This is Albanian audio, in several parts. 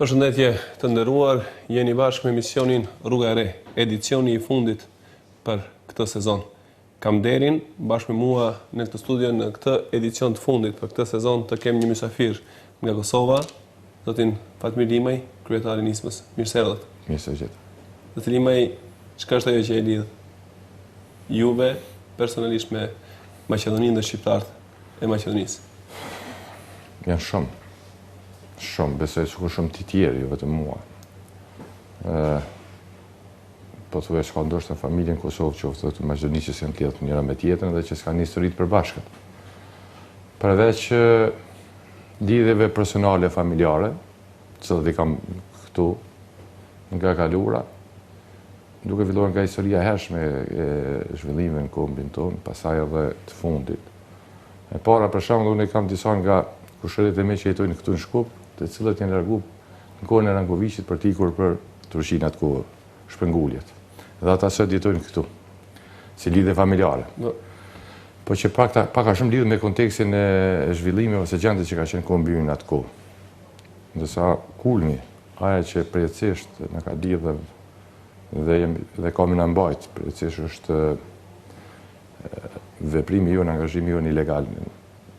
Përshëndetje të nderuar, jeni bashkë me emisionin Rruga e Re, edicioni I fundit për këtë sezon. Kam nderin bashkë me mua në këtë studio në këtë edicion të fundit për këtë sezon të kem një mysafir nga Kosova, zotin Fatmir Limaj, kryetari I nismës. Mirë se erdhët. Mirë se jeta. Zoti Limaj, çka është ajo që e lidh juve personalisht me Maqedoninë dhe shqiptarët e Maqedonisë? Janë shumë. Shumë, besoj që shumë të tjerë, jo vetëm mua. Po të thuaj shka ndoshtë në familjen Kosovë që oftë të Maqedonisë që s'janë të lidhur njëra me tjetrën dhe që s'ka një histori të përbashkët. Përveç lidhjeve personale familjare, që kam këtu nga kalura, duke filluar nga historia e hershme e zhvillimeve në kombin tonë, pasaj edhe të fundit. E para, për shembull, unë kam disa nga kushërit e me që jetojnë këtu në Shkup, të cilët janë largu në kohën e Rankovicit për t'ikur për Turqinë atë kohë, shpërnguljet. Dhe ata sot jetojnë këtu, si lidhje familjare. Po që pak a shumë lidhë me kontekstin e zhvillimeve ose gjendje që ka qenë kombi në atë kohë. Ndërsa kulmi, aja që përjetësisht në ka lidhë dhe kam në mbajt, përjetësisht është veprimi jo në angazhimi jo në ilegal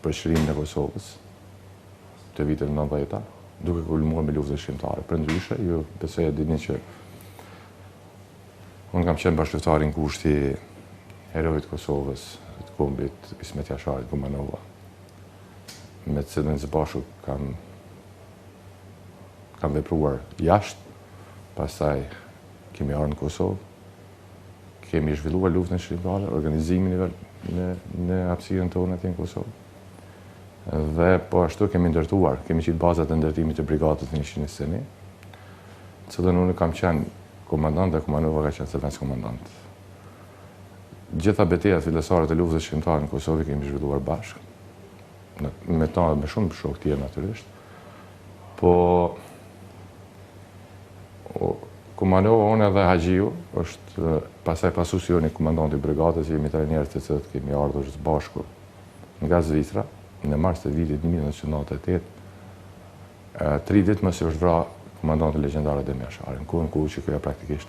për shërimin e Kosovës të vitet 90-ta, duke kulmuar me luftën shqiptare. Për ndryshe, ju besoj e dini që unë kam qenë bashkëftari në kushti herojit Kosovës, të kombit Ismet Jasharit Kumanova. Me të cilën së bashku kam vepruar jashtë, pastaj kemi ardhur në Kosovë, kemi zhvilluar luftën shqiptare, organizimin në hapësirën tonë atje në Kosovë. Dhe po ashtu kemi ndërtuar, kemi qitë bazat e ndërtimit të brigadës 101, cilën unë kam qenë komandant dhe Kumanova ka qenë sëvendës komandant. Gjitha betejat fillesare të luftës shqiptare në Kosovë kemi zhvilluar bashkë, me ta dhe me shumë shok tjerë natyrisht, po Kumanova, unë edhe Haxhiu, është pasaj pasuesi joni komandanti i brigadës, jemi tre njerëz të cilët kemi ardhur së bashku nga Zvicra, në mars të vitit 1998, 3 ditë më se është vra komandanti legjendar Adem Jashari, në kohën ku që këja praktikisht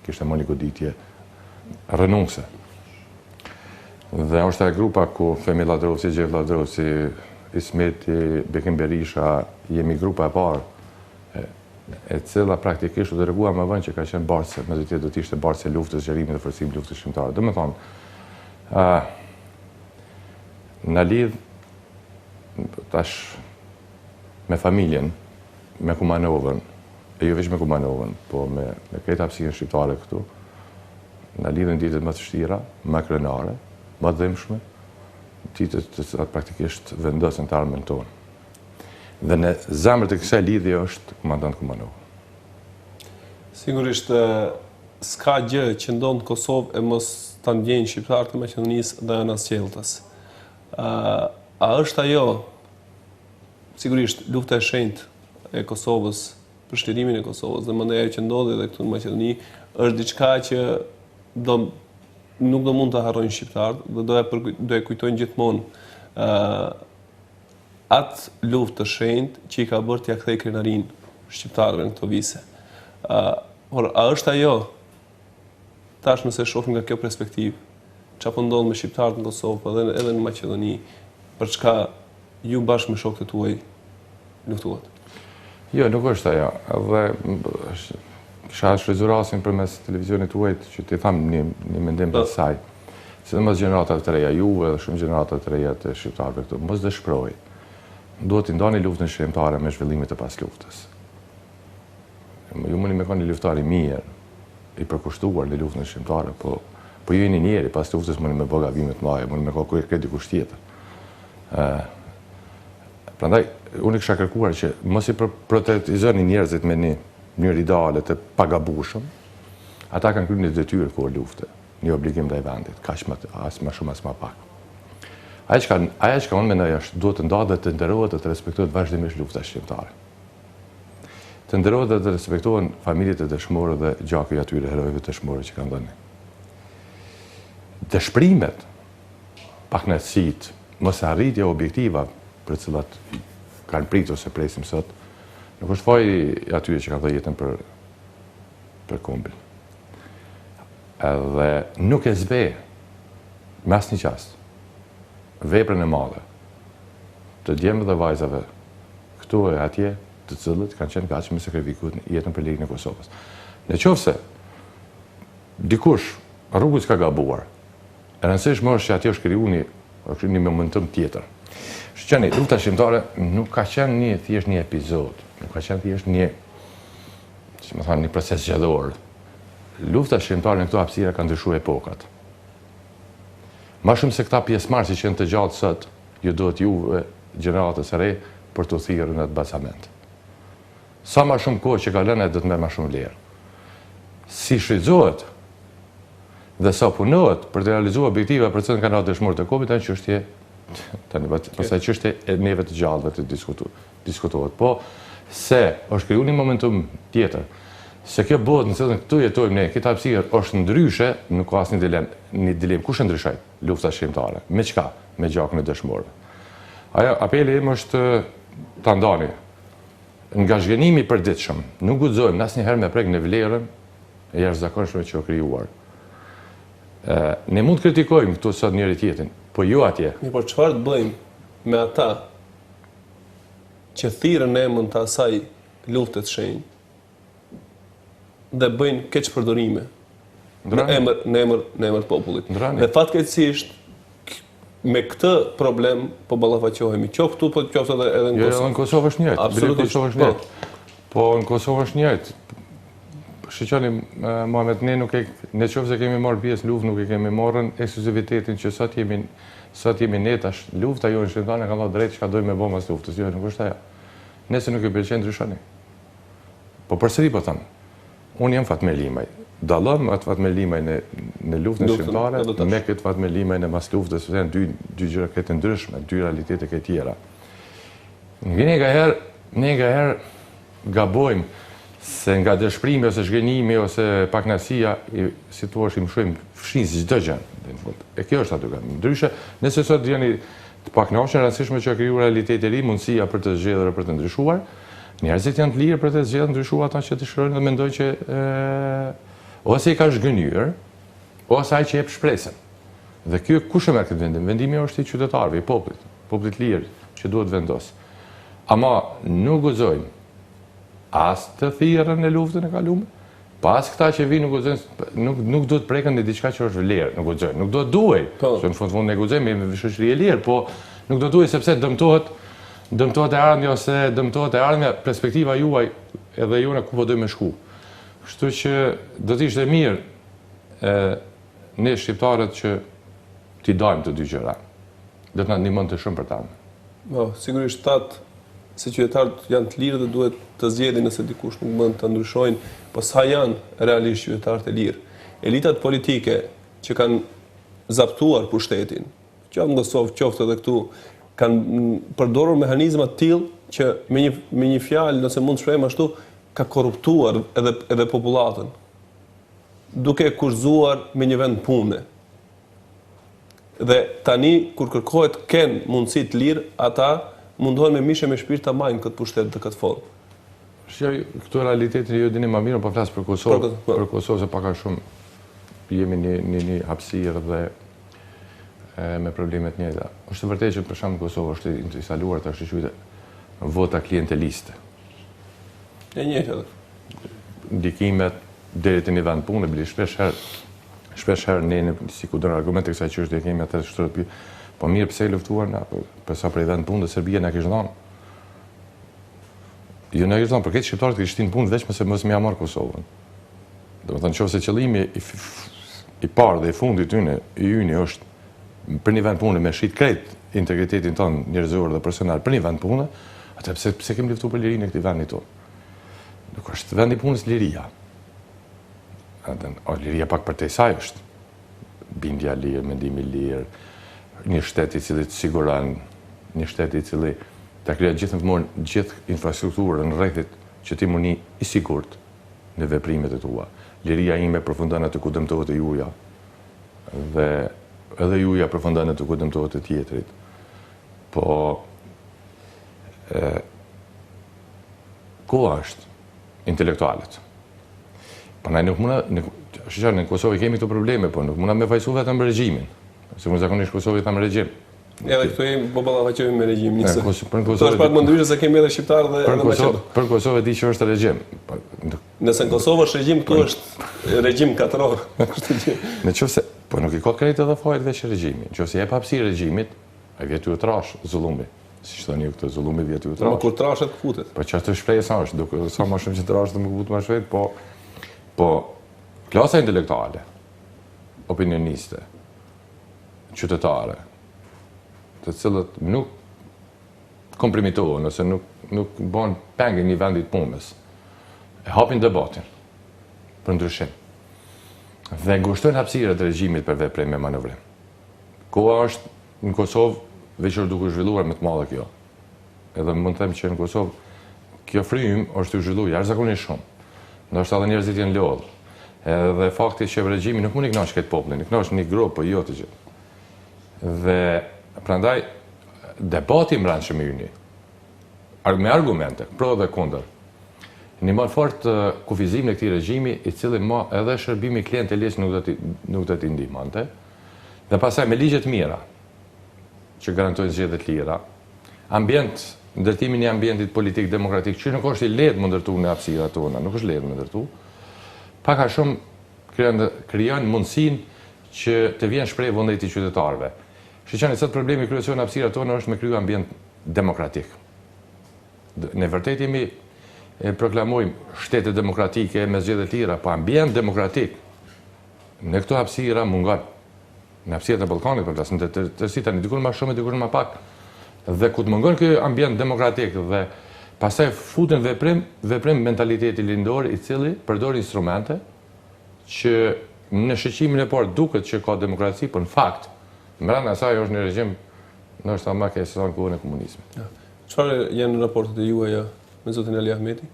kishte më një goditje rënuse. Dhe është e grupa ku Femi Ladrovci, Gjef Ladrovci, Ismeti, Bekim Berisha, jemi grupa e parë, e cila praktikisht u dërgua më vënë që ka qenë barse, me të tjetë do t'ishte barse luftës, zgjerimit dhe forcimit luftës shqiptare. Dhe me thonë, në lidh tash me familjen, me Kumanovën, e jo veç me Kumanovën, po me këtë hapësirën shqiptare këtu, në lidhën ditët më të vështira, më krenare, më dhëmshme, ditët të cilat praktikisht vendosën të armën tonë. Dhe në zemër të kësaj lidhje është komandant Kumanova. Sigurisht, s'ka gjë që ndonë në Kosovë e mos të ndjenjë shqiptarët e Maqedonisë dhe anës qeltës. A është ajo, sigurisht, lufta e shenjtë e Kosovës, për shlirimin e Kosovës dhe mëndaj ajo që ndodhi edhe këtu në Maqedoni, është diçka që nuk do mund të harrojnë shqiptarët dhe do e kujtojnë gjithmonë atë luftë të shenjtë që I ka bërë t'ja kthej krenarinë shqiptarëve në këto vise. Por a është ajo, tash nëse shohim nga kjo perspektivë, çfarë po ndodh me shqiptarët në Kosovë, po edhe në Maqedoni, për çka ju bashkë me shokët e tuaj luftuat? Jo, nuk është ajo. Edhe kisha shfrytzuar rastin përmes televizionit tuaj që t'i tham një mendim për saj. Sidomos gjeneratat të reja juve dhe shumë gjeneratat të reja të shqiptarëve këtu, mos dëshpëroj. Duhet t'i ndani luftën shqiptare me zhvillimit të pas luftës. Ju mundi me kanë një luftari mirë, I përkushtuar në luftën shqiptare, po ju jeni njeri, pas luftës mundi me bëga vimet mëdha, mundi me kërkuar kredi dikush tjetër. Prandaj, unë kisha kërkuar që mos I protetizoni njerëzit me një mënyrë ideale të pagabushëm, ata kanë kryer një detyrë kur lufte, një obligim ndaj vendit, kaq as më shumë as më pak. Aja që unë mendoj është duhet të ndahet dhe të nderohet dhe të respektohet vazhdimisht lufta shqiptare. Të nderohet dhe të respektohen familjet e dëshmorë dhe gjakët e atyre herojve dëshmorë që kanë dhënë. Dëshprimet, pakënaqësitë, mos arritja objektiva për cilat kanë pritur se presim sot, Nuk është faji i atyre që ka dhënë jetën për kombin. Edhe nuk e zbe me asnjë qast veprën e madhe të djemve dhe vajzave këtu e atje, të cilët kanë qenë gatshëm me sakrifikuar jetën për lirin e Kosovës. Nëse dikush rrugës ka gabuar, e rëndësishme është që atje është krijuar një momentum tjetër. Shqeni, lufta shqiptare nuk ka qenë thjesht një epizod, nuk ka qenë thjesht një proces gjedhor. Lufta shqiptare në këto hapësira ka ndryshuar epokat. Ma shumë se këta pjesëmarrësi që janë të gjatë sot, ju duhet juve gjeneratës së re për të thirrur në atë basament. Sa ma shumë kohë që kalon do të merr më shumë lirë. Si shfrytëzohet dhe sa punohet për të realizuar objektiva për të cilën kanë dëshmorë të kombit, është çështje pastaj çështje e neve të gjallëve të diskutohet. Po se është krijuar një momentum tjetër. Se kjo botë në cilën këtu jetojmë ne, këtë hapësirë është ndryshe, nuk ka asnjë dilemë. Kush e ndryshoi lufta shqiptare? Me çka? Me gjakun e dëshmorëve. Apeli im është ta ndani nga zhgënimi i përditshëm. Nuk guxojmë asnjëherë me prek në vlerën e jashtëzakonshme që u krijuar. Ne mund të kritikojmë këtu sot njëri tjetrin, po jo atje. Por çfarë të bëjmë me ata që thirrën emrin të asaj lufte të shenjtë dhe bëjnë keqpërdorime në emër të popullit. Dhe fatkeqësisht me këtë problem po ballafaqohemi. Qoftë këtu, po qoftë edhe në Kosovë. Jo, në Kosovë është njëjtë. Absolutisht. Po në Kosovë është njëjtë. Shqiptani Muhamet, ne qoftë se kemi marrë pjesë në luftë, nuk e kemi marrën ekskluzivitetin që sot jemi ne tash. Lufta jo në shqiptane ka dhënë drejt çka dojmë me bombas luftës. Jo, nuk është ajo. Nëse nuk e pëlqen ndryshoni. Po përsëri po them. Unë jam Fatmir Limaj. Dallon atë Fatmir Limaj në luftën shqiptare me këtë Fatmir Limaj në mas luftës, janë dy gjëra këtë ndryshme, dy realitete këtë tjera. Ne ngaherë gabojmë se nga dëshprimi ose zhgënjimi ose pakënaqësia si thua shojmë fshin çdo gjë në fund. E kjo është aty. Ndryshe, nëse sot jeni të pakënaqur, rastësisht që krijuar realitet e ri, mundësia për të zgjedhur për të ndryshuar, njerëzit janë të lirë për të zgjedhur ndryshuar ata që dëshirojnë dhe mendojnë që ose i ka zhgënjur, ose ai që jep shpresën. Dhe kjo kush e merr këtë vendim? Vendimi është i qytetarëve, i popullit lirë që duhet vendos. Ama nuk guxojmë as të thirrën në luftën e kaluar, pas këta që vinë nuk do të prekën në diçka që është vlerë, nuk guxojmë, nuk do të duaj. Se në fund ne guxojmë me shoqëri e lirë, po nuk do të duaj sepse dëmtohet e ardhmja ose dëmtohet e ardhmja perspektiva juaj edhe jona ku po dojmë shku. Kështu që do të ishte mirë ne shqiptarët që t'i dajmë të dy gjëra. Do të na ndihmon të shumë për ta. Po, sigurisht se qytetarët janë të lirë dhe duhet të zgjedhin nëse dikush nuk mund të ndryshojnë, po sa janë realisht qytetarët e lirë. Elitat politike që kanë zaptuar pushtetin, qoftë në Kosovë, qoftë edhe këtu, kanë përdorur mehanizma të tillë që me një fjalë, nëse mund të shprehem ashtu, ka korruptuar edhe popullatën, duke kurzuar me një vend pune. Dhe tani, kur kërkohet ken mundësi të lirë, ata mundohen me mishe me shpirt të majnë këtë pushtet dhe këtë formë. Këtu realitetin ju dini më mirë, po flas për Kosovë, për Kosovë se pak a shumë jemi një hapësirë dhe me problemet njëjta. Është vërtet që për shembull Kosova është instaluar tash quhet vota klienteliste. E njëjtë edhe. Ndikimet deri te një vend pune, bile shpesh herë ne si ku don argumente kësaj çështje kemi atë shtrupi. Po mirë pse luftuar na, për sa për vend punë, Serbia na kishte dhënë. Jo na kishte dhënë, për këtë shqiptarët kishin punë vetëm se mos më ia marr Kosovën. Domethënë nëse qëllimi i parë dhe i fundit i yni është për një vend pune me shit krejt integritetin ton njerëzor dhe personal për një vend pune, atë pse kemi luftuar për lirinë e këtij vendi tonë. Nuk është vendi punës liria. Liria pak për te saj është. Bindja lirë, mendimi lirë, një shtet i cili të siguran, një shtet i cili të krija gjithë infrastrukturën në rrethit që ti muni i sigurt në veprimet e tua. Liria ime përfundon atë ku dëmtohet e juja, dhe edhe juja përfundon atë ku dëmtohet e tjetrit. Po Ku është intelektualet? Prandaj nuk muna, në Kosovë kemi këto probleme, po nuk muna me vajsu vetëm regjimin. Se më zakonisht Kosovë tham regjim. Edhe këtu jemi po ballafaqohemi me regjimin nisë. Për Kosovë është pak më ndryshe se kemi edhe shqiptarë dhe edhe maqedon. Për Kosovë di që është regjim. Nëse në Kosovë është regjim, këtu është regjim katror. Në qofse, po nuk i ka krejt edhe fajt veç regjimi. Nëse jep hapësirë regjimit, ai vjet u trash zullumi. Si thoni ju këtë zullumi vjet u trash. Po kur trashet futet. Po çfarë shpreh sa është, duke sa më shumë që trash të më fut më shpejt, po klasa intelektuale, opinioniste, qytetare, të cilët nuk kompromitohen ose nuk bën pengë një vendit punës, e hapin debatin për ndryshim dhe ngushtojnë hapësirën e regjimit për veprim me manovrim. Koha është në Kosovë veçor duke zhvilluar më të madhe kjo. Edhe mund të them që në Kosovë kjo frym është u zhvilluar jashtëzakonisht shumë. Ndoshta edhe njerëzit janë lodh. Edhe fakti që regjimi nuk mund i kënaq këtë popullin, i kënaq një grup, po jo të gjithë. Dhe prandaj debati brendshëm i yni me argumente pro dhe kundër një më fort kufizim në këtij regjimi i cili edhe shërbimi klientelisht nuk do t'i ndihmonte dhe pastaj me ligje të mira që garantojnë zgjedhje të lira, ndërtimin e ambientit politik demokratik që nuk është i lehtë më ndërtu në hapësirat tona, nuk është lehtë më ndërtu, pak a shumë krijon mundësinë që të vjen shpreh vullneti i qytetarëve. Shqipërisë sot problemi kryesor në hapësirat tona është me kriju ambient demokratik. Ne vërtet jemi proklamojmë shtete demokratike me zgjedhje të lira, po ambient demokratik në këto hapësira mungon. Në hapësirat e Ballkanit për plasën të tërësi tani dikur më shumë dikur më pak. Dhe ku të mungon ky ambient demokratik dhe pastaj futen veprim mentaliteti lindor i cili përdor instrumente që në shoqimin e parë duket që ka demokraci, por në fakt brenda asaj është një regjim ndoshta më ke sa në kohën e komunizmit. Çfarë janë raportet e juaja me zotin Ali Ahmeti?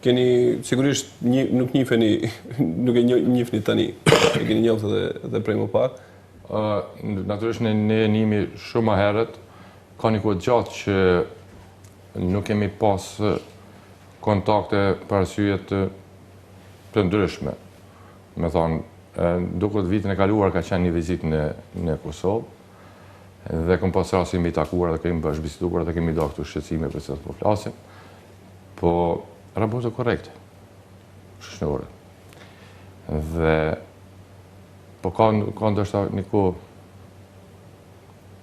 Keni sigurisht nuk njihni, nuk e njihni tani, e keni njohur edhe prej më parë. Natyrisht ne jemi shumë më herët, ka një kohë gjatë që nuk kemi pas kontakte për arsye të ndryshme. Me thonë, duket vitin e kaluar ka qenë një vizitë në Kosovë dhe kam pas rastin me takuar dhe kemi bashkëbiseduar dhe kemi dhënë këtu shqetësime për sa të po flasim. Po raporte korrekte. Shoqërore. Dhe po ka ndoshta një kohë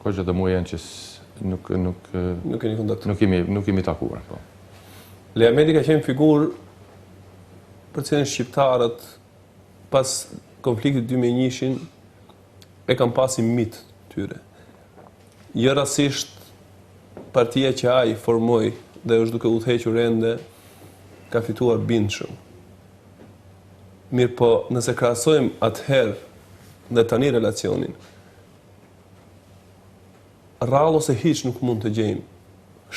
që të muajnë që nuk keni kontakt. Nuk kemi takuar, po. Ali Ahmeti ka qenë figurë për cilën shqiptarët pas konfliktit 2001 e kanë pasi mit tyre. Jo rastisht partia që ai formoi dhe është duke udhëhequr ende ka fituar bindshëm. Mirë po, nëse krahasojmë atëherë dhe tani relacionin, rrallë ose hiç nuk mund të gjejmë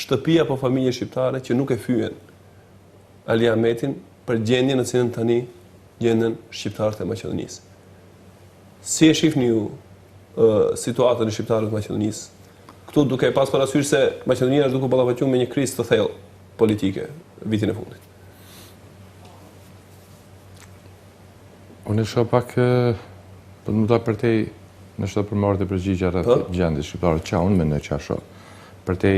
shtëpi apo familje shqiptare që nuk e fyen Ali Ahmetin për gjendjen në cilën tani gjenden shqiptarët e Maqedonisë. Si e shihni ju situatën e shqiptarëve të Maqedonisë? Këtu duke pas parasysh se Maqedonia është duke ballafaqur me një krizë të thellë politike vitin e fundit. Unë shoh pak po më ta përtej në çdo përmarrje përgjigje rreth gjendjes shqiptare që unë mendoj që ashtu. Përtej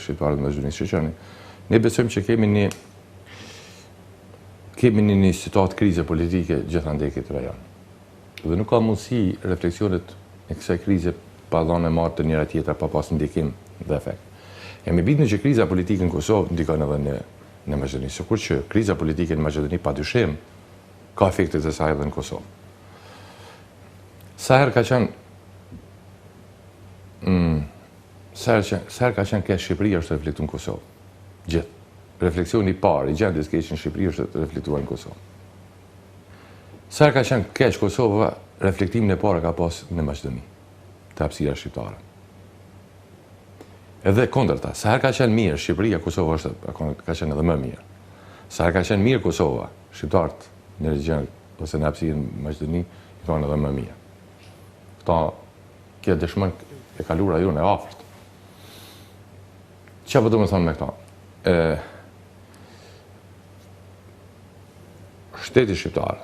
shqiptarët me zhvillim shoqëror. Ne besojmë që kemi një situatë krize politike gjithandej këtë rajon. Dhe nuk ka mundësi refleksionet e kësaj krize pa dhënë marrë të njëra tjetra pa pas ndikim dhe efekt. Jam i bindur që kriza politike në Kosovë ndikon edhe në Maqedoni. Sikur që kriza politike në Maqedoni padyshim ka efektet e saj edhe në Kosovë. Sa herë ka qenë keq Shqipëria është reflektuar në Kosovë. Gjithë. Refleksioni i parë i gjendjes keq në Shqipëri është reflektuar në Kosovë. Sa herë ka qenë keq Kosova, reflektimin e parë ka pas në Maqedoni, të hapësira shqiptare. Edhe kundërta, sa herë ka qenë mirë Shqipëria, Kosova ka qenë edhe më mirë. Sa herë ka qenë mirë Kosova, shqiptarët në regjion ose në hapësirën Maqedoni kanë edhe më mirë. Kjo dëshmon e kaluara jonë e afërt. Çfarë do të thonë me këta? shteti shqiptar,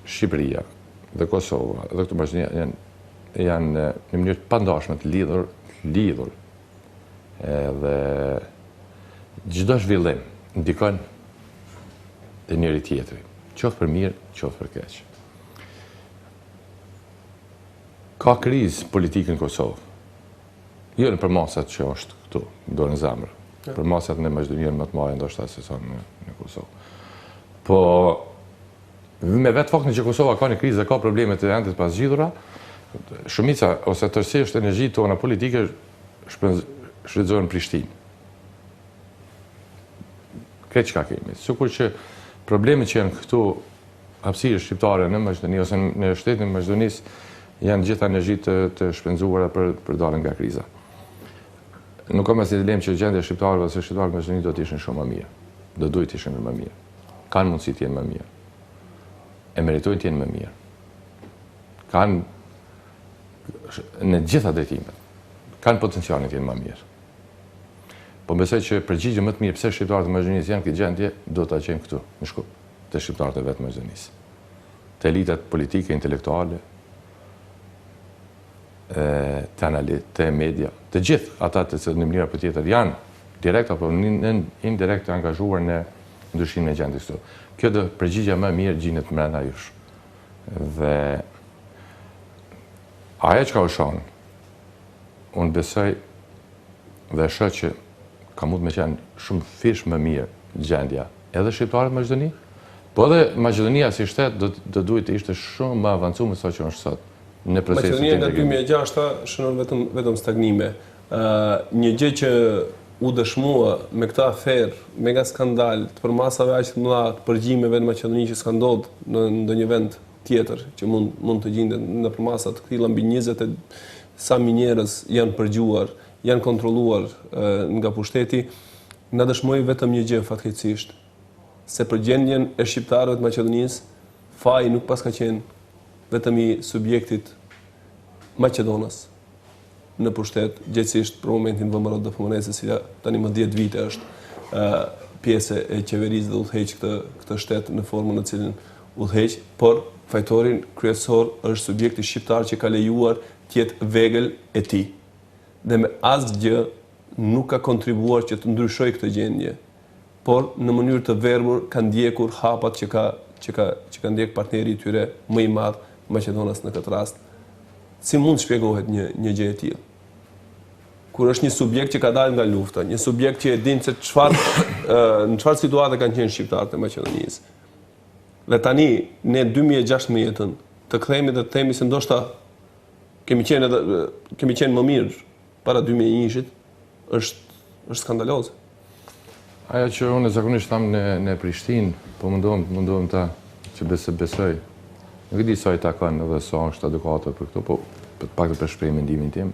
Shqipëria dhe Kosova dhe këtë Maqedonia janë në mënyrë të pandashme të lidhur edhe çdo zhvillim ndikon te njëri tjetri, qoftë për mirë, qoftë për keq. Ka krizë politike në Kosovë. Jo në përmasat që është këtu, do në zemrë. Përmasat në Maqedoninë më të mëdha ndoshta se sa në Kosovë. Po me vetë faktin që Kosova ka një krizë dhe ka probleme të endit pas zgjidhura, shumica ose tërësisht energjitë tona politike shfrytëzohen në Prishtinë. Këtë çka kemi. Sikur që problemet që janë këtu hapësirë shqiptare në Maqedoni ose në shtetin e Maqedonisë janë gjitha energjitë të shpenzuara për dalën nga kriza. Nuk kam asnjë dilemë që gjendja e shqiptarëve ose shqiptarët në Maqedoni do të ishin shumë më mirë. Do duhet të ishin më mirë. Kanë mundësi të jenë më mirë. E meritojnë të jenë më mirë. Kanë në gjitha drejtimet. Kanë potencialin të jenë më mirë. Po besoj që përgjigje më të mirë pse shqiptarët e Maqedonisë janë këtë gjendje, do ta gjejmë këtu, në Shkup, te shqiptarët e vetë Maqedonisë. Te elitat politike, intelektuale, të analitë, të media, të gjithë ata të cilët në mënyra për tjetër janë direkt apo indirekt të angazhuar në ndryshimin e gjendjes këtu. Kjo do përgjigja më mirë gjinet brenda jush. Dhe ajo që ka u shonë, unë besoj dhe shoh që ka mund me qenë shumë fish më mirë gjendja edhe shqiptarët në Maqedoni, po edhe Maqedonia si shtet do duhet të ishte shumë më avancuar se sa që është sot në procesin e Maqedonia nga 2006 shënon vetëm stagnime. Një gjë që u dëshmua me këtë aferë, mega skandal, të përmasave aq të mëdha të përgjimeve në Maqedoni që s'ka ndodhur në ndonjë vend tjetër që mund të gjendet në përmasa të këtilla mbi 20 e sa njerëz janë përgjuar, janë kontrolluar nga pushteti, na dëshmoi vetëm një gjë fatkeqësisht, se për gjendjen e shqiptarëve të Maqedonisë, faji nuk pas ka qenë vetëm i subjektit Maqedonas në pushtet, gjithsesi për momentin VMRO DFMNS, e cila tani më 10 vite është pjesë e qeverisë dhe udhëheq këtë shtet në formën në cilën udhëheq, por fajtori kryesor është subjekti shqiptar që ka lejuar të jetë vegël e tij. Dhe me asgjë nuk ka kontribuar që të ndryshojë këtë gjendje, por në mënyrë të verbur ka ndjekur hapat që ka ndjek partneri i tyre më i madh Maqedonas në këtë rast. Si mund shpjegohet një gjë e tillë? Kur është një subjekt që ka dalë nga lufta, një subjekt që e din se në çfarë situate kanë qenë shqiptarët e Maqedonisë. Dhe tani ne 2016 të kthehemi dhe të themi se ndoshta kemi qenë më mirë para 2001-shit, është skandaloze. Ajo që unë zakonisht tham në Prishtinë, po mundohem ta që besoj. Nuk e di sa i takon edhe sa është adekuate për këto, po pak të përshprej mendimin tim.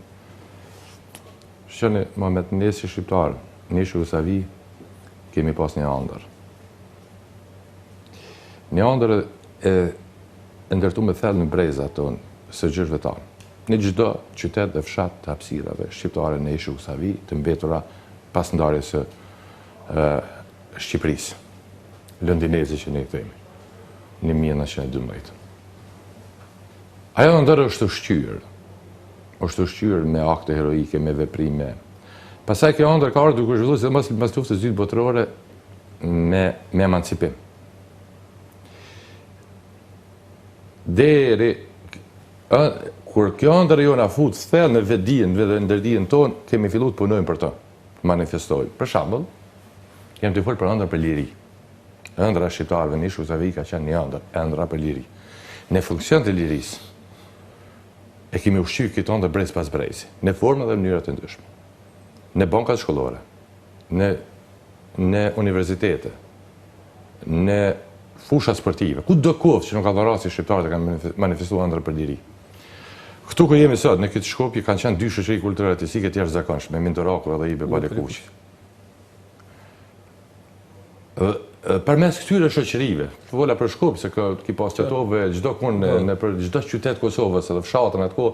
Shqeni Muhamet Nesi shqiptar, Neshi Usavi, kemi pas një ëndër. Një ëndër e ndërtuar me thellë në brezat tonë së gjyshve tanë. Në çdo qytet dhe fshat të hapësirave shqiptare në Neshi Usavi, të mbetura pas ndarjes së Shqipërisë, londineze që ne themi, në 1912. Ajo ndër është ushqyer me akte heroike, me veprime. Pastaj kjo ëndër ka ardhur duke zhvilluar sidomos pas luftës së dytë botërore me emancipim. Kur kjo ëndër jo na fut thellë në vetdijen dhe ndërdijen tonë, kemi filluar të punojmë për të, manifestojmë. Për shembull, kemi të folur për ëndër për liri. Ëndra shqiptarëve në Neshi Usavi ka qenë një ëndra për liri. Në funksion të lirisë, e kemi ushqyer këtë ëndër brez pas brezi, në forma dhe mënyra të ndryshme. Në bankat shkollore, në universitete, në fusha sportive, kudo kohë që nuk ka dhënë rasti shqiptarët e kanë manifestuar ëndra për liri. Këtu ku jemi sot, në këtë Shkopje, kanë qenë 2 shoqëri kulturore artistike të jashtëzakonshme, me Mintoraku dhe Ibe Balekuqi. Përmes këtyre shoqërive, fola për Shkup, se ki pas qëtove çdo kund në për çdo qytet Kosovës, edhe fshatën atko,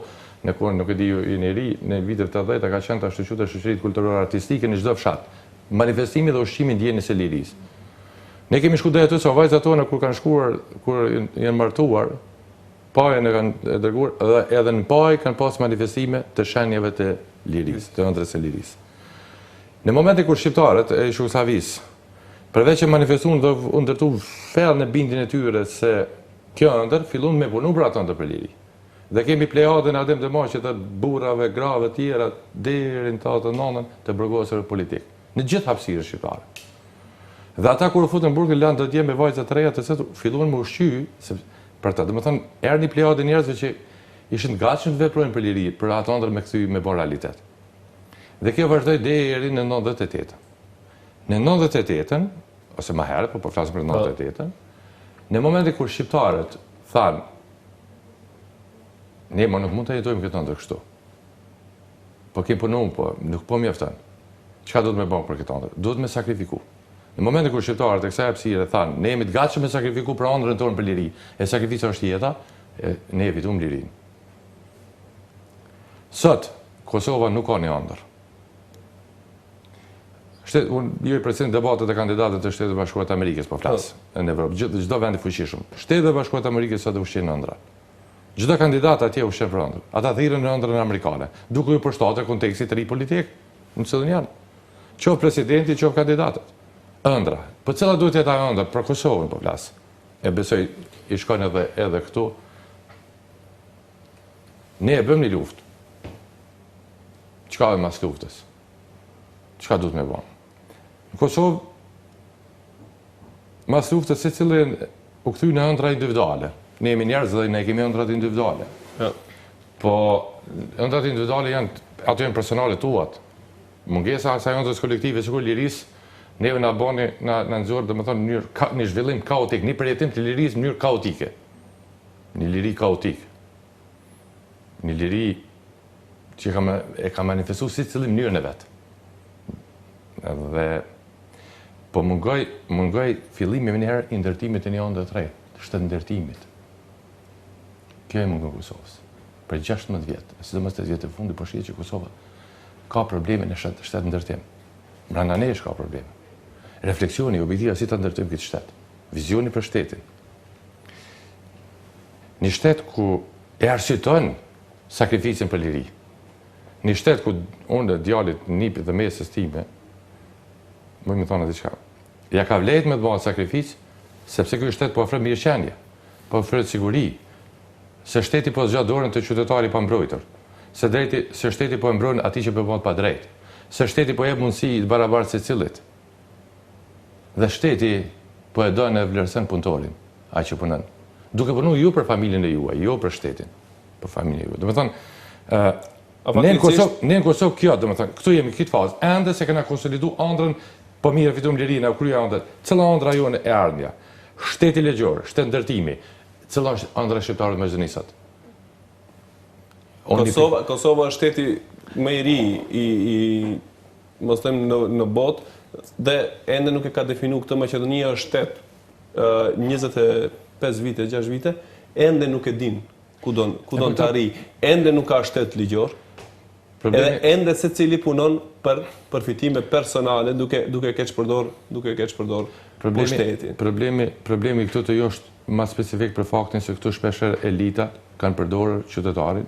në kur nuk e di ju i ri, në vitet 80 ka qenë të ashtu quajtur shoqëritë kulturore artistike në çdo fshat. Manifestimi dhe ushqimi ndjenjes së lirisë. Ne kemi shku deri aty se vajzat tona kur kanë shkuar, kur janë martuar, pajën e kanë dërguar dhe edhe në pajë kanë pas manifestime të shenjave të lirisë, të ëndrës së lirisë. Në momentin kur shqiptarët e Jugosllavis, përveç që manifestuan dhe u ndërtu fellë në bindjen e tyre se kjo ëndër fillon me punu për atë ëndër për liri. Dhe kemi plejadën e adem të maqet të burrave, grave tjera, deri në të nënën të burgosëve politik. Në gjithë hapësirën shqiptare. Dhe ata kur u futën në burg lanë do të jenë me vajzat të reja të cilat filluan me ushqy për ta. Domethënë erdhi një plejadë njerëzve që ishin të gatshëm të veprojnë për liri, për atë ëndër me kthy me bon realitet. Dhe kjo vazhdoi deri në 98. Në 98-ën, ose më herët, po flasim për 98-ën, në momentin kur shqiptarët thanë ne nuk mund të jetojmë këtë ëndër kështu. Po kemi punuar, po nuk po mjafton. Çka do të më bëj për këtë ëndër? Duhet me sakrifiku. Në momentin kur shqiptarët e kësaj hapësire thanë, ne jemi të gatshëm me sakrifiku për ëndrën tonë për liri, e sakrifica është jeta, ne e fituam lirinë. Sot, Kosova nuk ka një ëndër. Unë i president debatet e kandidatët të Shtetit Bashkuar të Amerikës, po flas në Evropë, çdo vend i fuqishëm. Shtetet Bashkuar të Amerikës sot ushqejnë ëndra. Çdo kandidat atje ushqen për ëndër. Ata thirrën në ëndrën amerikane, duke u përshtatur kontekstit të ri politik, në cilën janë. Qoftë presidenti, qoftë kandidatët. Ëndra. Po cila duhet të jetë ajo ëndër për Kosovën, po flas. E besoj i shkojnë edhe këtu. Ne e bëm një luftë. Çka është mas luftës? Çka duhet me bëj? Në Kosovë, mas luftës secili u kthy në ëndra individuale. Ne jemi njerëz dhe ne kemi ëndrat individuale. Ja. Po ëndrat individuale ato janë personale tuat. Mungesa e kësaj ëndrës kolektive sikur lirisë neve na bani na nxorr domethënë në zhvillim kaotik, një përjetim të lirisë në mënyrë kaotike. Një liri kaotik. Një liri që e ka manifestuar si cilin mënyrën e vet. Dhe po mungoj fillimi më njëherë i ndërtimit të një ëndër të re, të shtetë ndërtimit. Kjo e mungon Kosovës. Për 16 vjetë, sidomos 8 vjetë e fundit, po shihet që Kosova ka probleme në shtetë ndërtim. Brenda nesh ka probleme. Refleksioni, objektiva si ta ndërtojmë këtë shtet. Vizioni për shtetin. Një shtet ku e arsyeton sakrificën për liri. Një shtet ku unë djalit nipit dhe mesës time, më thonë diçka. Ja ka vlerë me të bëjë sakrificë, sepse ky shtet po ofron mirëqenie, po ofron siguri. Se shteti po zgjat dorën te qytetari pa mbrojtur. Se shteti po e mbron atij që bëhet pa drejt. Se shteti po jep mundësi të barabartë secilit. Dhe shteti po e don e vlerëson punëtorin, ai që punon. Duke punuar ju për familjen e juaj, jo për shtetin, për familjen e juaj. Domethënë, ne në Kosovë kjo, domethënë, këtu jemi këtë fazë, ende se kena konsolidu ëndrën, po mirë fituam lirinë, u krye ëndër. Cila ëndra jonë e ardhmja? Shteti ligjor, shtet ndërtimi. Cila është ëndra shqiptare të Maqedonisë? Kosova është shteti më i ri mos them në botë dhe ende nuk e ka definu këtë. Maqedonia është shtet 25 vite, 6 vite, ende nuk e din ku don të arrijë. Ende nuk ka shtet ligjor. Edhe ende secili punon për përfitime personale duke keq përdor pushtetin. Problemi këtu të jo është më specifik për faktin se këtu shpeshherë elita kanë përdorur qytetarin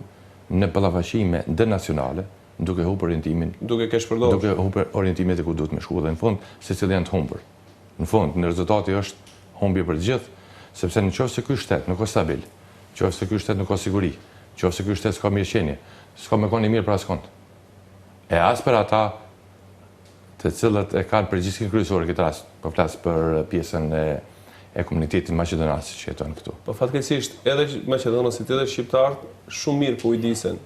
në ballafaqime ndërnacionale, duke humbur orientimin, duke humbur orientimin e ku duhet me shku dhe në fund secili janë të humbur. Në fund, në rezultati është humbje për të gjithë, sepse nëse ky shtet nuk është stabil, nëse ky shtet nuk ka siguri, nëse ky shtet s'ka mirëqenie, s'ka me qenë mirë për askond. E as për ata të cilët e kanë përgjegjësinë kryesore këtë rast, po flas për pjesën e komunitetit maqedonas që jeton këtu. Po fatkeqësisht edhe maqedonasit edhe shqiptarët shumë mirë po i disen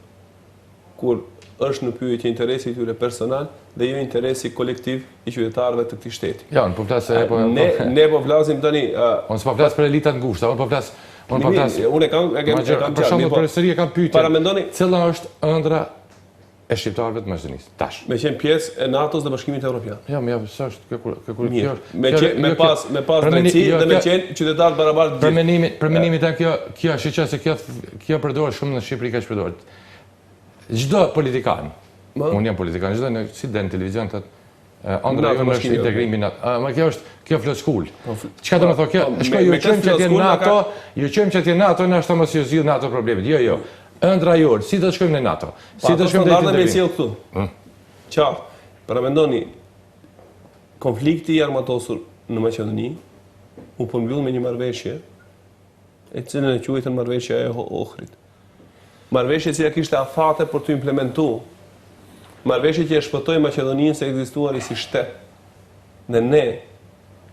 kur është në pyetje interesi i tyre personal dhe jo interesi kolektiv i qytetarëve të këtij shteti. Ja, unë po flas ne po flasim tani. Unë s'po flas për elitat ngushta, unë po flas unë kam për shembull për seri e kam pyetje. Para mendoni cila është ëndra e shqiptarëve të Maqedonisë tash? Me qenë pjesë e NATO-s dhe Bashkimit Evropian. Ja, s'është kjo. Me pas drejtësi dhe me qenë qytetar barabartë. Për mendimin tim kjo është se kjo përdoret shumë në Shqipëri, kaq përdoret. Çdo politikan, unë jam politikan, çdo si den televizion thotë Ëndra jonë është integrimi NATO. Ma kjo flot shkull. Çka do të thotë kjo? Shkoj ju qëmë që t'jenë NATO, ju qëmë që t'jenë NATO, në ashtë mos ju zgjidh NATO problemet. Jo. Ëndra jonë, si do të shkojmë në NATO? Si do të shkojmë në integrim? Qartë, para mendoni, konflikti i armatosur në Maqedoni u përmbyll me një marrëveshje, e cilën e quajtën marrëveshja e Ohrit. Marrëveshje e cila kishte afate për të implementuar. Marrëveshje që e shpëtoi Maqedoninë se ekzistuari si shtet. Dhe ne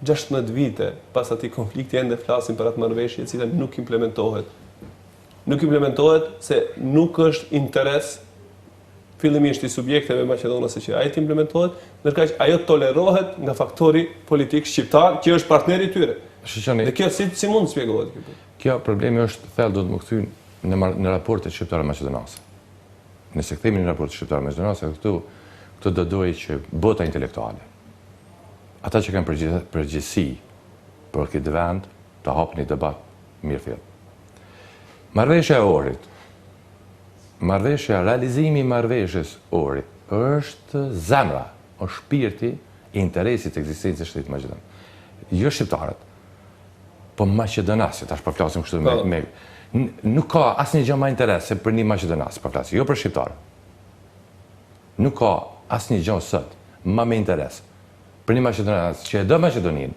16 vite pas atij konflikti ende flasim për atë marrëveshje e cila nuk implementohet. Nuk implementohet se nuk është interes fillimisht i subjekteve maqedonase që ai të implementohet, ndërkaq ajo tolerohet nga faktori politik shqiptar që është partneri i tyre. Dhe kjo si mund të shpjegohet kjo? Kjo problemi është thellë do të më kthy në raportet shqiptare-maqedonase. Nëse kthehemi në raportet shqiptare-maqedonase, këtu do dojë që bota intelektuale, ata që kanë përgjegjësi për këtë vend, të hapin një debat mirë fill. Marrëveshja e Ohrit, realizimi i marrëveshjes Ohrit është zemra, është shpirti i interesit të ekzistencës së shtetit maqedon. Jo shqiptarët, po maqedonasit, tash po flasim kështu me nuk ka asnjë gjë më interes se për një maqedonas, po flasim, jo për shqiptarë. Nuk ka asnjë gjë sot më me interes për një maqedonas që e do Maqedoninë,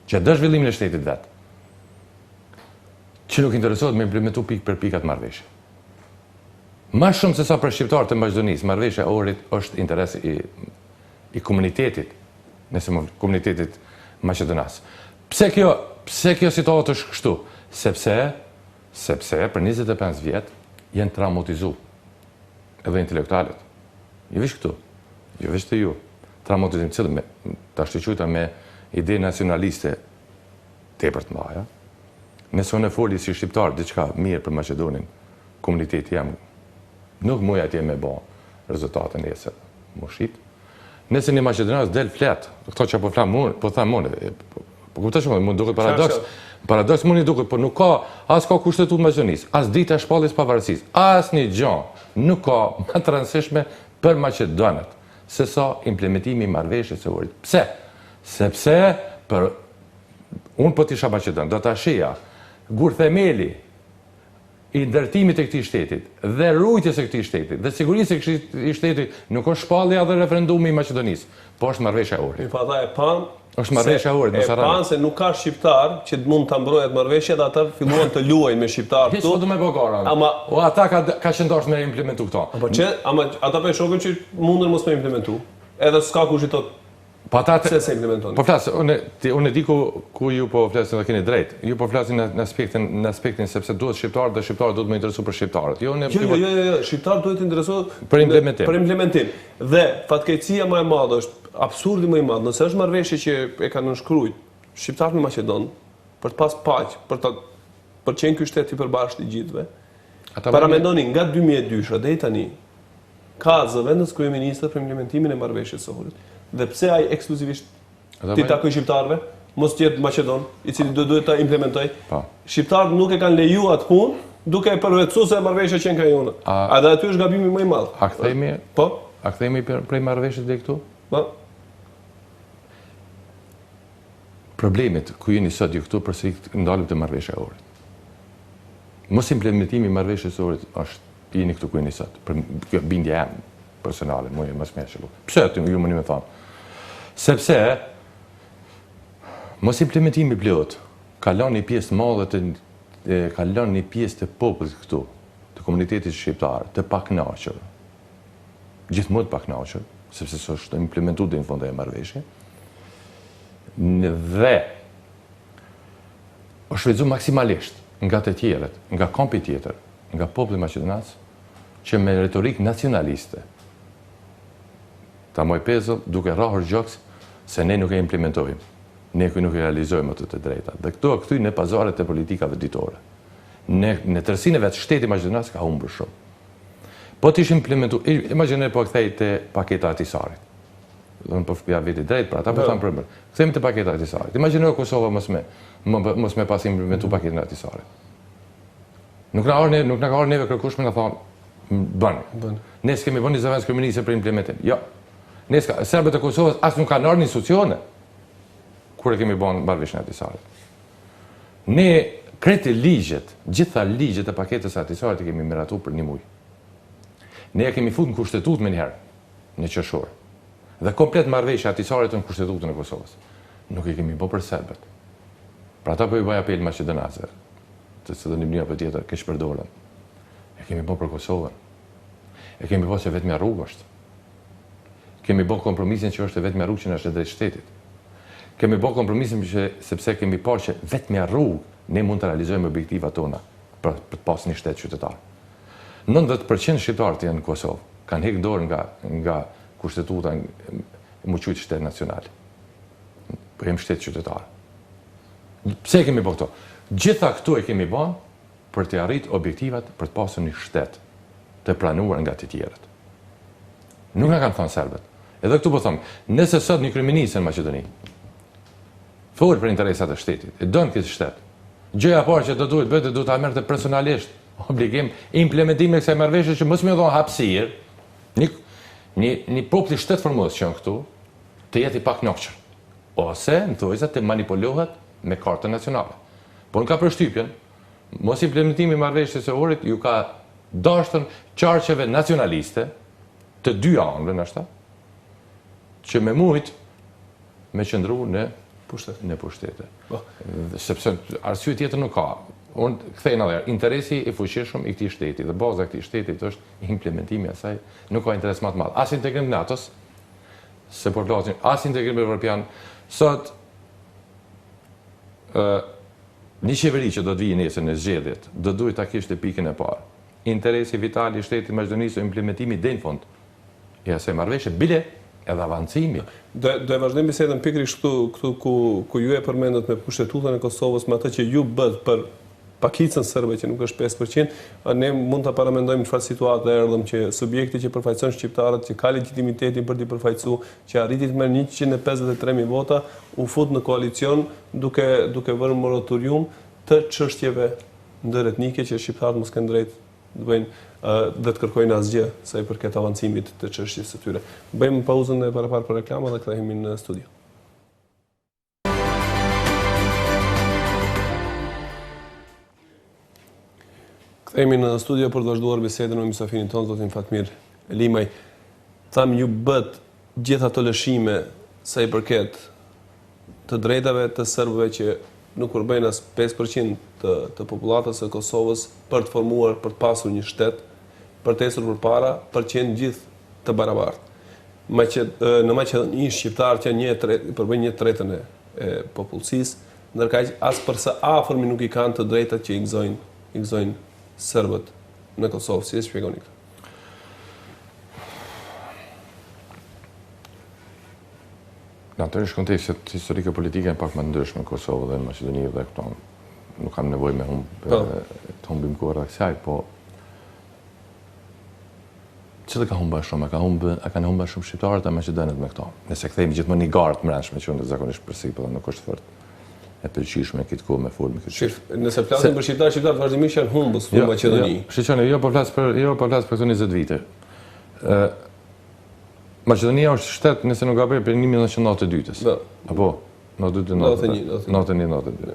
që e do zhvillimin e shtetit vet, që nuk interesohet me implementu pikë për pikë atë marrëveshje. Më shumë se sa për shqiptarët e Maqedonisë, marrëveshja e Ohrit është interes i komunitetit, nëse më komunitetit maqedonas. Pse kjo situatë është kështu? Sepse për 25 vjet janë traumatizuar edhe intelektualët. Jo veç këtu, jo veç të ju. Traumatizim cilë ta shqyquta me ide nacionaliste tepër të mëdha. Nëse unë foli si shqiptar diçka mirë për Maqedonin, komuniteti jam nuk muj atje me bë rezultate nesër, më shit. Nëse një maqedonas del flet, këto që po them unë, po kuptosh më, mund duket paradoks. Paradoks mundi duket, por nuk ka as ka kushtetutë Maqedonisë, as dita e shpalljes pavarësisë, as një gjë nuk ka më të rëndësishme për maqedonët se sa implementimi i marrëveshjes së Ohrit. Pse? Sepse unë po t'isha Maqedon, do ta shija gur themeli i ndërtimit të këtij shtetit dhe rujtjes së këtij shtetit dhe sigurisë së këtij shtetit nuk është shpallja dhe referendumi i Maqedonisë, po është marrëveshja e Ohrit. Pa dha e pan është marrëveshja e Ohrit, mos harroni. E pan se nuk ka shqiptar që mund ta mbrojë marrëveshjet, ata filluan të luajnë me shqiptar këtu. Do me bogaran. O ata ka qëndosh me implementu këto. Ama ata po shohin që mundën mos me implementu. Edhe s'ka kush i thot pse se implementon. Po flas, unë di ku ju po flasin dhe keni drejt. Ju po flasin në aspektin sepse duhet shqiptarët dhe shqiptarët duhet më interesu për shqiptarët. Jo, shqiptarët duhet të interesohet për implementim. Për implementim. Dhe fatkeqësia më e madhe është absurdi më i madh, nëse është marrëveshje që e kanë nënshkruajt shqiptarët në Maqedon për të pas paqë, për të qenë ky shtet i përbashkët i gjithëve. Para mendoni nga 2002 deri tani ka zëvendës kryeministër për implementimin e marrëveshjes së Ohrit. Dhe pse ai ekskluzivisht ti takoj shqiptarëve, mos jetë Maqedon, i cili duhet ta implementoj. Shqiptarët nuk e kanë lejuar atë punë, duke e përvetësuar se marrëveshja që ka jonë. A dhe aty është gabimi më i madh. A kthehemi? Po. A kthehemi prej marrëveshjes deri këtu? Po. Problemet ku jeni sot ju këtu përsëri ndalëm të marrëveshja e Ohrit. Mos implementimi i marrëveshjes së Ohrit është jeni këtu ku jeni sot. Për kjo bindje jam personale, mua më smeshë. Pse aty ju mundi më thonë? Sepse mos implementimi plot ka lënë një pjesë të madhe të popullit këtu, të komunitetit shqiptar, të pakënaqur. Gjithmonë të pakënaqur, sepse s'është implementuar deri në fund e marrëveshjes. Dhe o shfrytzu maksimalisht nga të tjerët, nga kampi tjetër, nga populli maqedonas, që me retorik nacionaliste ta moj pezëll duke rrahur gjoks se ne nuk e implementojmë, ne nuk e realizojmë atë të drejta. Dhe këto e kthy në pazaret e politikave ditore. Në tërësinë e vetë shteti maqedonas ka humbur shumë. Po t'ish implementu, imagjinoj po kthej te paketa e Ahtisarit. Do të po veti drejt, pra ata po thonë për. Kthehemi te paketa e Ahtisarit. Imagjinoj Kosova mos me pas implementu paketën e Ahtisarit. Nuk na ka ardhur neve kërkueshme na thonë bën. Ne s'kemi vënë zëvendës kryeministër për implementim. Jo. Serbët e Kosovës asë nuk kanë ardhur në institucione kur e kemi bën marrëveshjen e Ahtisarit. Ne kreti ligjet, gjitha ligjet e paketës së Ahtisarit i kemi miratuar për 1 muaj. Ne e kemi futur në kushtetutë më njëherë, në qershor. Dhe komplet marrëveshja e Ahtisarit në kushtetutën e Kosovës. Nuk i kemi bë për serbët. Pra ata po i bëj apel maqedonasë, të cilën në mënyrë tjetër keq përdoren. E kemi bë për Kosovën. E kemi bë se vetëm rrugë është. Kemi bë kompromisin që është vetëm rrugë që na është drejt shtetit. Kemi bë kompromisin sepse kemi parë që vetëm rrugë ne mund të realizojmë objektivat tona për të pasur një shtet qytetar. 90% shqiptarët janë në Kosovë kanë hequr dorë nga kushtetuta më quajtur shtet nacional. Po jemi shtet qytetar. Pse kemi bë këto? Gjitha këto e kemi bën për të arritur objektivat për të pasur një shtet të pranuar nga të tjerët. Nuk na kanë thënë serbët. Edhe këtu po them, nëse sot një kryeminist në Maqedoni fol për interesat e shtetit, e don këtë shtet. Gjëja e parë që do duhet bëhet, do ta merrte personalisht obligim implementimi i kësaj marrëveshje që mos më dhon hapësirë një popull shtet formos që janë këtu të jetë i paknaqur. Ose në thojza të manipulohet me kartën nacionale. Por ka përshtypjen, mos implementimi i marrëveshjes së Ohrit ju ka dashur qarqeve nacionaliste të dy anëve ndoshta që me mujt me qëndru në pushtete. Sepse arsye tjetër nuk ka. Unë kthejnë edhe, interesi i fuqishëm i këtij shteti dhe baza e këtij shtetit është implementimi i asaj, nuk ka interes më të madh. As integrim në NATO-s, se po flasim, as integrim evropian. Sot një qeveri që do të vijë nesër në zgjedhjet, do duhet ta kishte pikën e parë. Interesi vital i shtetit Maqedonisë o implementimi deri në fund. Ja se marrëveshje bile edhe avancimi. Do e vazhdojmë bisedën pikërisht këtu ku ju e përmendët me pushtetutën e Kosovës, me atë që ju bët për pakicën sërbe që nuk është 5%, ne mund të paramendojmë çfarë situate erdhëm që subjekti që përfaqëson shqiptarët, që ka legitimitetin për t'i përfaqësuar, që arriti të merr 153.000 vota, u fut në koalicion duke vënë moratorium të çështjeve ndëretnike që shqiptarët mos kanë drejt të bëjnë dhe të kërkojnë asgjë sa i përket avancimit të çështjes së tyre. Bëjmë pauzën e parapar për reklama dhe kthehemi në studio. Kthehemi në studio për të vazhduar bisedën me mysafinin tonë, zotin Fatmir Limaj. Tham ju bët gjitha ato lëshime sa i përket të drejtave të serbëve që nuk përbëjnë as 5% të popullatës së Kosovës për të formuar, për të pasur një shtet, për të ecur përpara, për të qenë gjithë të barabartë. Në Maqedoni shqiptarët janë përbëjnë 1/3 e popullsisë, ndërkaq as për sa afërmi nuk i kanë të drejtat që i gëzojnë serbët në Kosovë. Si e shpjegoni këtë? Natyrisht kontekstet historike politike janë pak më ndryshme në Kosovë dhe në Maqedoni dhe këto nuk kam nevojë me të humbim kohë kësaj, po çfarë ka humbur shumë? Kanë humbur shumë shqiptarët e maqedonët me këto. Nëse kthehemi gjithmonë një gardë mbrëmshme që unë zakonisht përsipër nuk është fort e pëlqishme këtë kohë me folme këtë çfarë. Nëse flasim për shqiptarët vazhdimisht janë humbës në Maqedoni. Shiqoni, jo po flas për këto 20 vite. Maqedonia është shtet, nëse nuk gaboj, për 1992-s. Apo 91-92.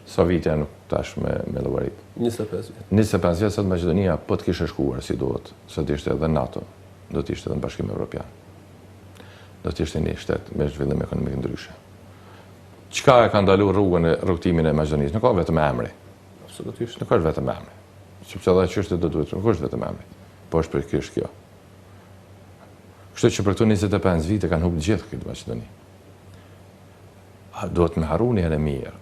Sa vite janë tash me llogarit? 25 vjet. 25 vjet sot Maqedonia po të kishte shkuar si duhet, sot ishte edhe NATO, do të ishte edhe në Bashkimin Evropian. Do të ishte një shtet me zhvillim ekonomik ndryshe. Çka e ka ndaluar rrugën e rrugtimin e Maqedonisë? Nuk ka vetëm emri. Absolutisht. Nuk është vetëm emri. Sepse edhe çështja do duhet, nuk është vetëm emri. Po është për kjo. Kështu që për këto 25 vite kanë humbur gjithë këtë Maqedoni. Duhet me harru një herë mirë.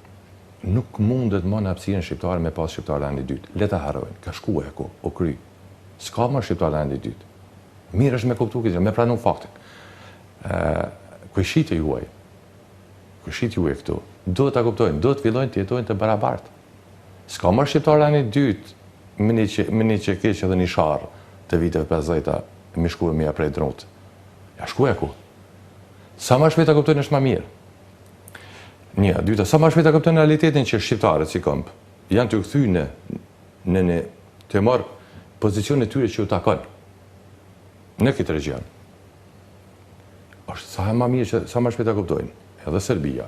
Nuk mundet më në hapësirën shqiptare me pas shqiptar anë i dytë. Le ta harrojnë. Ka shkuar ako, o kry. S'ka më shqiptar anë i dytë. Mirë është me kuptu këtë, me pranu faktin. Kujshit e juaj këtu, duhet ta kuptojnë, duhet fillojnë të jetojnë të barabartë. S'ka më shqiptar anë i dytë, më një që keq edhe një sharë të viteve 50-ta, më shkuar mia prej drotë. Ja shkuaj ku. Sa më shpejt ta kuptojnë është më mirë. Një, dyta, sa më shpejt ta kuptojnë realitetin që shqiptarët si komp janë të kthyer në të marr pozicionin e tyre që u takon në këtë regjion. është sa më mirë që sa më shpejt ta kuptojnë. Edhe Serbia,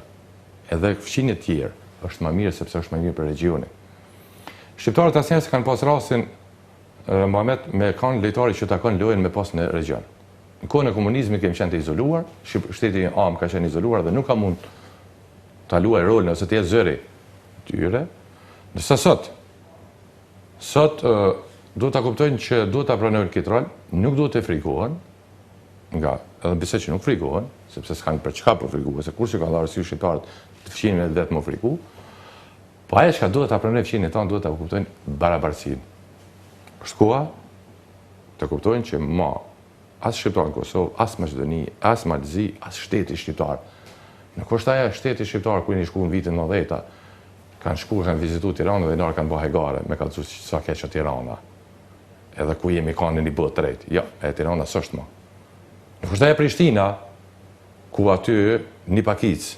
edhe fqinjet tjerë, është më mirë sepse është më mirë për regionin. Shqiptarët asnjëherë s'kan pas rastin Mohamet me kanë lojtarë që ta kanë lojën me pas në region. Në kohën e komunizmit kemi qenë të izoluar, shteti am ka qenë izoluar dhe nuk ka mund ta luajë rolin ose të jetë zëri tyre. Ndërsa sot duhet ta kuptojnë që duhet ta pranojnë këtë rol, nuk duhet të frikohen, nga edhe besoj që nuk frikohen, sepse s'kan për çka për frikuar, se kurse kanë arsyë shqiptarët të fqinjën e vetë më friku. Po ajo që duhet ta pranojnë fqinjën e tonë duhet ta kuptojnë barabartësinë. Është koha të kuptojnë që as shqiptar në Kosovë, as Maqedoni, as Malzi, as shteti shqiptar. Nuk është ajo shteti shqiptar ku një shku në vitin 90-ta, kanë vizitu Tiranë dhe nërë kanë bëhe gare, me kalëcu sa keqë Tirana. Edhe ku jemi kanë një botë të rejtë. Ja, Tirana s'është më. Nuk është ajo Prishtina, ku aty një pakic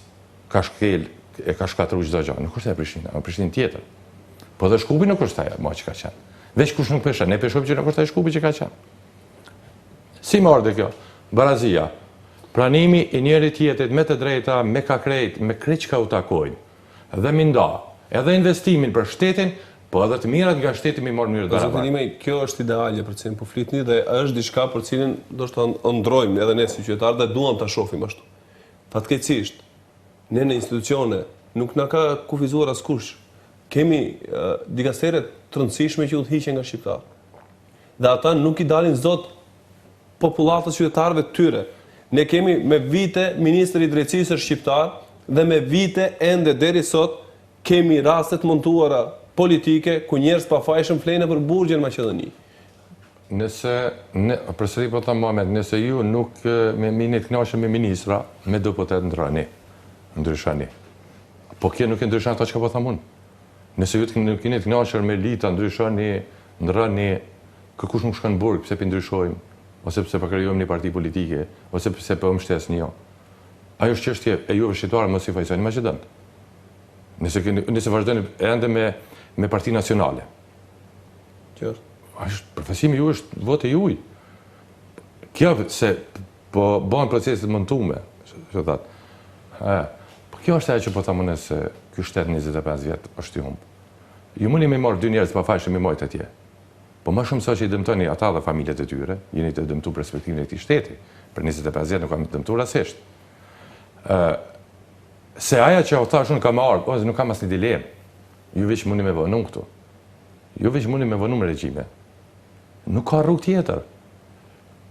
ka shkel, e ka shkatru çdo gjë. Nuk është ajo Prishtina, në Prishtinë tjetër. Po dhe Shkupi nuk është ajo që ka qenë. Veç kush nuk pesha, ne peshojmë që nuk është ajo Shkupi që ka qenë. Si më ardhe kjo? Barazia. Pranimi i njëri tjetrit me të drejta, me ka krejt, me krejt që ka u takojnë. Dhe mi nda, edhe investimin për shtetin, po edhe të mirat nga shteti mi morë njërë darabar. Zotinime, kjo është idealje për cilin po flitni dhe është diçka për cilin do të ndrojmë edhe ne si qytetarë dhe duam ta shohim ashtu. Fatkeqësisht, ne në institucione nuk na ka kufizuar askush. Kemi dikastere të rëndësishme që udhëhiqen nga shqiptarë. Dhe ata nuk i dalin zot popullatës qytetarëve të tyre. Ne kemi me vite ministri i drejtësisë shqiptar dhe me vite ende deri sot kemi rastet montuara politike ku njerëz pafajshëm flenë për burgjen në Maqedoni. Përsëri po them Mohamet, nëse ju nuk jeni të kënaqur me ministra, me deputet ndryshani. Po kjo nuk e ndryshon ato që po them unë. Nëse ju nuk jeni të kënaqur me elita, ndryshoni, ndroni, kush nuk shkon në burg, pse pi ndryshojmë, ose pse po krijojmë një parti politike, ose pse po mbështesni jo. Ajo është çështje e juve shqiptarë mos i fajsoni Maqedon. Nëse vazhdoni ende me parti nacionale. Qartë. Përfaqësimi ju është votë juaj. Kjo se po bën procese të montume, çfarë thatë. Po kjo është ajo që po them unë se ky shtet 25 vjet është i humb. Ju mundi më marr dy njerëz pa fajshëm i mojt atje. Po më shumë sa që i dëmtoni ata dhe familjet e tyre, jeni të dëmtu perspektivën e këtij shteti. Për 25 vjet nuk kam dëmtuar rasisht. Se aja që o thash unë kam ardhë, ose nuk kam asnjë dilemë. Ju veç mundi me vënum këtu. Ju veç mundi me vënum regjime. Nuk ka rrugë tjetër.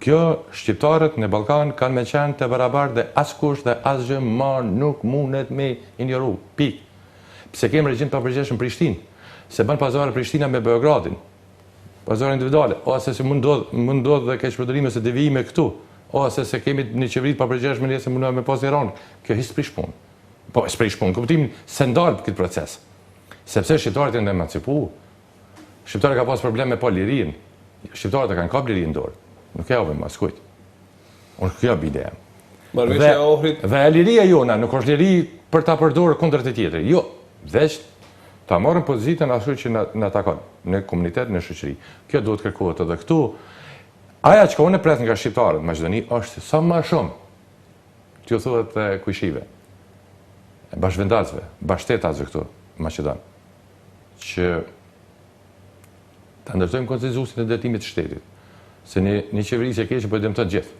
Kjo shqiptarët në Ballkan kanë me qenë të barabartë dhe askush dhe asgjë më nuk mundet me injoru. Pik. Pse kemi regjim të papërgjeshëm Prishtinë, se bën pazare Prishtina me Beogradin. Pazare individuale, ose se mund ndodh dhe keqpërdorime se devijime këtu, ose se kemi një qeveri të papërgjeshme nëse mundojmë me pas Iran. Kjo hiç prish punë. Po, s'prish punë, kuptimin se ndal këtë proces. Sepse shqiptarët janë emancipu. Shqiptarët ka pas probleme me lirinë. Shqiptarët e kanë kap lirinë në dorë. Nuk e javën mas kujt. Unë kjo bide jam. Marrëveshja e Ohrit. Dhe liria jona nuk është liri për ta përdorur kundër të tjetrit. Jo, veç ta marrim pozitën ashtu që na takon në komunitet, në shoqëri. Kjo duhet kërkohet edhe këtu. Aja që unë pres nga shqiptarët në Maqedoni është sa më shumë. T'ju thuhet kujshive, bashkëvendasve, bashkëtetasve këtu në Maqedon, që ta ndërtojmë konsenzusin e drejtimit të shtetit. Se një qeveri që keqe po e dëmton gjithë.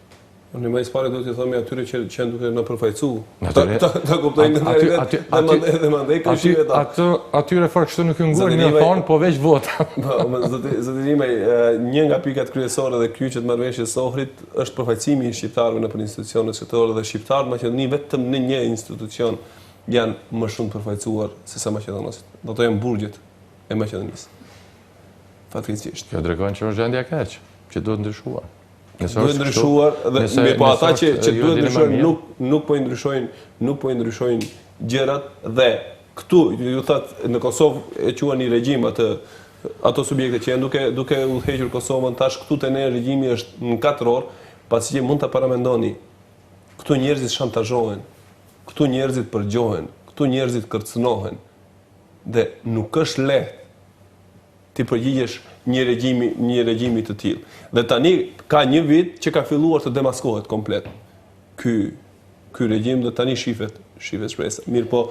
Unë më së pari do t'ju themi atyre që janë duke na përfaqësu. Ta kuptojnë në realitet dhe mandej këshillet ata. Atyre fort kështu nuk ju ngurën një thon, po veç vota. Po, zotinime, një nga pikat kryesore dhe kyçet marrëveshjes së Ohrit është përfaqësimi i shqiptarëve nëpër institucionet shtetërore dhe shqiptarët në Maqedoni vetëm në një institucion janë më shumë të përfaqësuar se sa maqedonësit. Do të jenë burgjet e Maqedonisë. Fatkeqësisht. Kjo tregon që është gjendja e keq, që duhet ndryshuar. Duhet ndryshuar dhe po ata që duhet ndryshojnë nuk po i ndryshojnë gjërat dhe këtu ju thatë në Kosovë e quani regjim ato subjekte që janë duke udhëhequr Kosovën tash këtu te ne regjimi është në 4 orë, pasi që mund ta paramendoni. Këtu njerëzit shantazhohen, këtu njerëzit përgjohen, këtu njerëzit kërcënohen dhe nuk është lehtë ti përgjigjesh një regjimi të tillë. Dhe tani ka një vit që ka filluar të demaskohet komplet. ky regjim dhe tani shifet shpresa. Mirë po,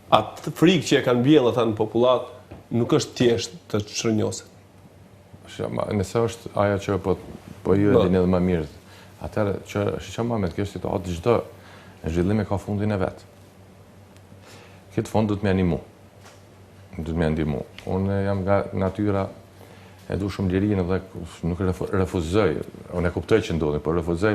atë frikë që e kanë mbjellë ata në popullat nuk është thjesht të çrënjoset. Nëse është ajo që po ju e dini edhe më mirë, atëherë që Muhamet, kjo situatë çdo zhvillim ka fundin e vet. Këtë fond do të më animu. Do të më ndihmu. Unë jam nga natyra e du shumë lirinë dhe nuk refuzoj, unë e kuptoj që ndodhi, por refuzoj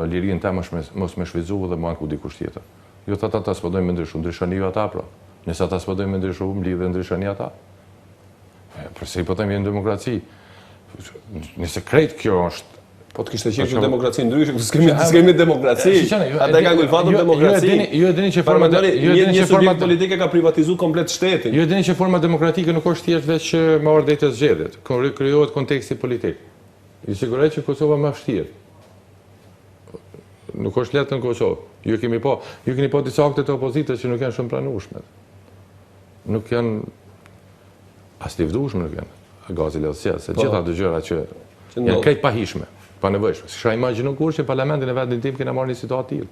lirinë ta mos me shvizu dhe më anku dikush tjetër. Jo të ata ta s'pëdojnë me ndryshu, ndryshoni ju ata, pra. Nëse ata s'pëdojnë me ndryshu, më lidhe ndryshoni ata. Përse i pëtëm jenë demokraci. Nëse krejt kjo është... Po të kishte qenë demokraci ndryshë, s'kemi demokraci. Ata ka gulfatën demokraci. Ju e dini që një subjekt politike ka privatizu komplet shtetin. Ju e dini që forma demokratike nuk është thjesht veç me ardhje të zgjedhjet, krijohet konteksti politik. Ju siguroj që Kosova më vështirë. Nuk është lehtë në Kosovë. Ju keni po disa akte të opozitës që nuk janë shumë pranueshme. Nuk janë as të vdueshme nuk janë. Gazi Lodhësia, se gjitha ato gjëra që janë krejt pahishme, pa nevojshme. S'ka imagjinu kur që parlamentin e vendin tim kena marrë një situatë tillë.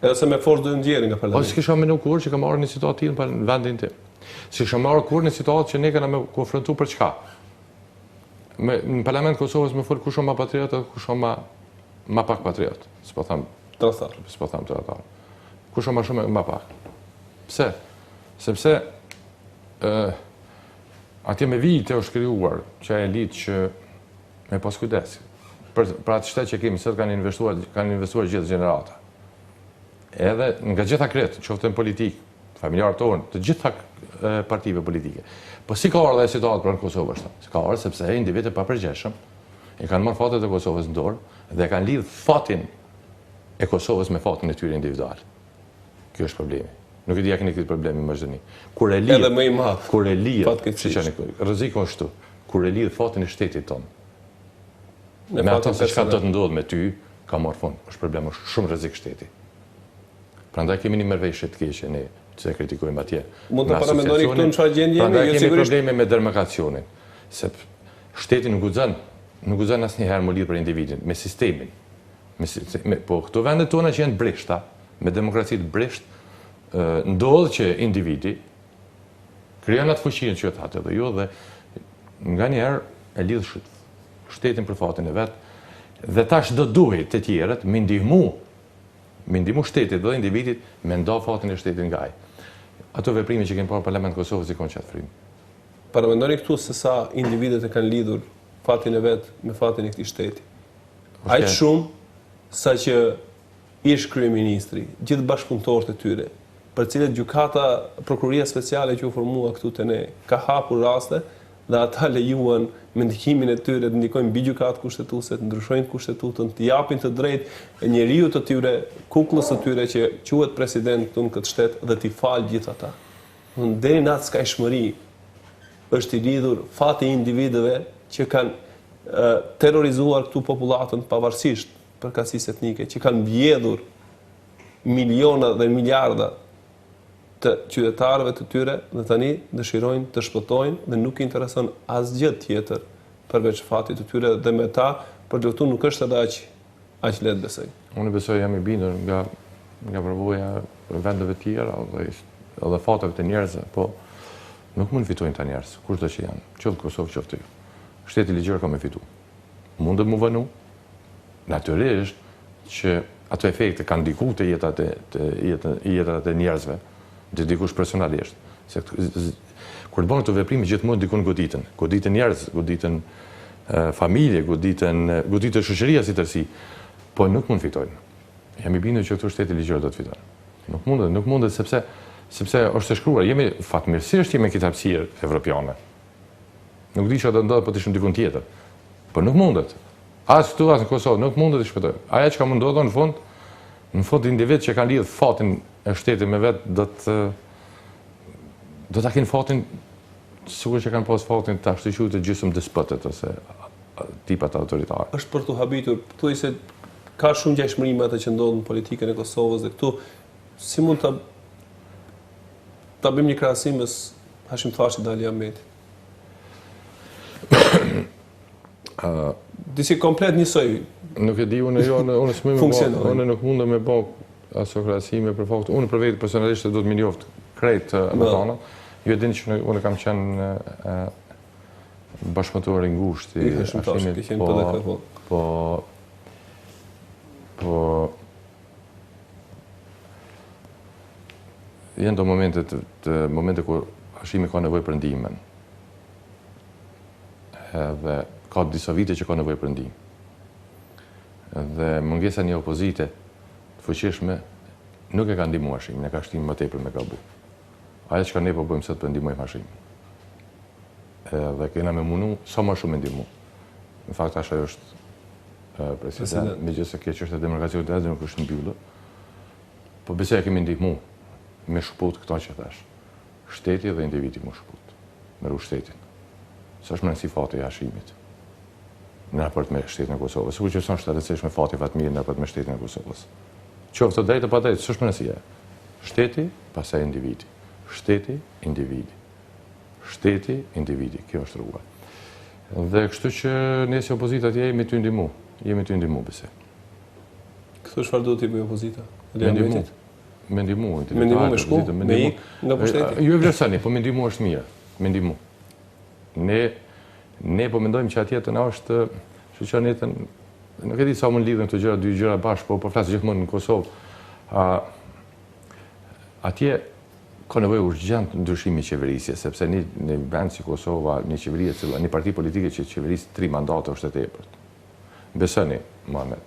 Edhe se me forcë do ndjeri nga parlamenti. Po s'kisha menu kur që ka marrë një situatë tillë në vendin tim. S'kisha marrë kur një situatë që ne kena me konfrontu për çka. Në parlament Kosovës më fol kush ma patriot dhe kush ma pak patriot. S'po tham tradhtar. Kush ma shumë ma pak. Pse? Sepse atje me vite është krijuar që e litë që me pas kujdes. Për atë shtetë që kemi, sot kanë investuar gjithë gjenerata. Edhe nga gjitha kretë, qoftë në politikë, familjarë tonë, të gjitha partive politike. Po si ka ardhe e situatë për në Kosovë është? Si ka ardhe sepse individë pa përgjeshëm i kanë marrë fatet e Kosovës në dorë dhe kanë lidhë fatin e Kosovës me fatin e tyre individual. Kjo është problemi. Nuk e di a keni këtë problemi më zhëni. Edhe më i madh. Kur e lidhë, rreziku është këtu, kur e lidhë fatin e shtetit tonë, me ato se çka do të ndodhë me ty, ka marrë fund. Është problem, është shumë rrezik shteti. Prandaj kemi një marrëveshje të keqe ne, që e kritikojmë atje. Mund të paramendoni këtu në çfarë gjendje jemi, jo sigurisht. Kemi probleme me demarkacionin, se shteti nuk guxon asnjëherë më lidh për individin, me sistemin. Po këto vendet tona që janë breshta, me demokraci të brisht, ndodh që individi krijon atë fuqinë që thatë edhe jo dhe nganjëherë e lidh shtetin për fatin e vet dhe tash do duhet të tjerët me ndihmu shtetit dhe individit me nda fatin e shtetit nga ai. Ato veprime që kemi parë në Parlament Kosovës i kanë qatë frim. Paramendoni këtu se sa individet e kanë lidhur fatin e vet me fatin e këtij shteti. Aq shumë sa që ish kryeministri, gjithë bashkëpunëtorët e tyre, për cilët gjykata, prokuroria speciale që u formua këtu te ne, ka hapur raste dhe ata lejuan me ndikimin e tyre të ndikojnë mbi gjykatë kushtetuese, të ndryshojnë kushtetutën, të japin të drejtë njeriu të tyre, kukullës të tyre që quhet president këtu në këtë shtet dhe t'i falë gjithë ata. Deri në atë skajshmëri është i lidhur fati i individëve që kanë terrorizuar këtu popullatën pavarësisht përkatësisë etnike, që kanë mbjedhur miliona dhe miliarda të qytetarëve të tyre dhe tani dëshirojnë të shpëtojnë dhe nuk i intereson asgjë tjetër përveç fatit të tyre dhe me ta përgjithëtu nuk është edhe aq lehtë besoj. Unë besoj jam i bindur nga përvoja vendeve tjera edhe fateve të njerëzve, po nuk mund fitojnë ta njerëz, kurdo që janë, qoftë Kosovë, qoftë ju. Shteti ligjor ka me fitu. Mundet mu vënu, natyrisht që ato efekte kanë diku të jetat e njerëzve, të dikush personalisht. Kur të bënë të veprime, gjithmonë dikun goditën. Goditën njerëz, goditën familje, goditën shoqëria si tërësi. Po nuk mund fitojnë. Jam i bindur që këtu shteti ligjor do të fitojnë. Nuk mundet sepse është e shkruar. Fatmirësisht jemi këtë hapësirë evropiane. Nuk di që do ndodhë po të ishëm dikun tjetër. Po nuk mundet. As këtu, as në Kosovë, nuk mundet të shpëtojnë. Aja që ka mundohë në fund individ që kanë lidhë fatin e shtetit me vetë, do ta kenë fatin, sigur që kanë pas fatin të ashtu të gjysmë despotet ose tipat autoritarë. Është për të habitur, thuaj se ka shumë gjashmërime atë që ndodhë në politikën e Kosovës dhe këtu, si mund ta bëjmë një krahasim mes Hashim Thashit dhe Ali Ahmetit? disi komplet njësoj. Nuk e di, unë nuk mundë me bë asokrasime për fakt. Unë për vetë personalisht do të më njoft krejt Amazonas. Ju e dini që unë kam qenë bashkëpunëtor i ngushtë i Hashimit, po janë do momente kur Hashimi ka nevojë për ndihmën. Edhe ka disa vite që ka nevojë për ndihmë. Dhe mungesa një opozite të fuqishme nuk e ka ndihmuar Hashimin, e ka shtimë më tepër me gabu. Ajo që ne po bëjmë sot për ndihmojmë Hashimin. Dhe kena me munu sa më shumë me ndihmu. Në fakt ajo është president, megjithëse kjo çështje e demokracisë dhe nuk është mbyllur. Po besoj kemi ndihmu me shput këto që thash. Shteti dhe individi më shput. Me shtetin. Sa është më si fati i Hashimit në raport me shtetin e Kosovës. Sikur që son shtatësisht me fati Fatmir në raport me shtetin e Kosovës. Qoftë drejtë pa drejtë, s'është mësia. Shteti, pastaj individi. Shteti, individi. Shteti, individi. Kjo është rruga. Dhe kështu që ne si opozita jemi të ndihmu. Jemi të ndihmu besoj. Këtu çfarë do të bëjë opozita? Me ndihmu. Me ndihmu me shku? Me ik nga pushteti? Ju e vlerësoni, po me ndihmu është mirë. Me ndihmu. Ne po mendojmë që atje të na është shoqënetën, nuk e di sa më lidhen këto gjëra, dy gjëra bashkë, po flas gjithmonë në Kosovë. Atje ka nevojë urgjent ndryshimi qeverisje, sepse në vend si Kosova, një qeveri një parti politike që qeveris 3 mandate është e tepërt. Besoni, Muhamet.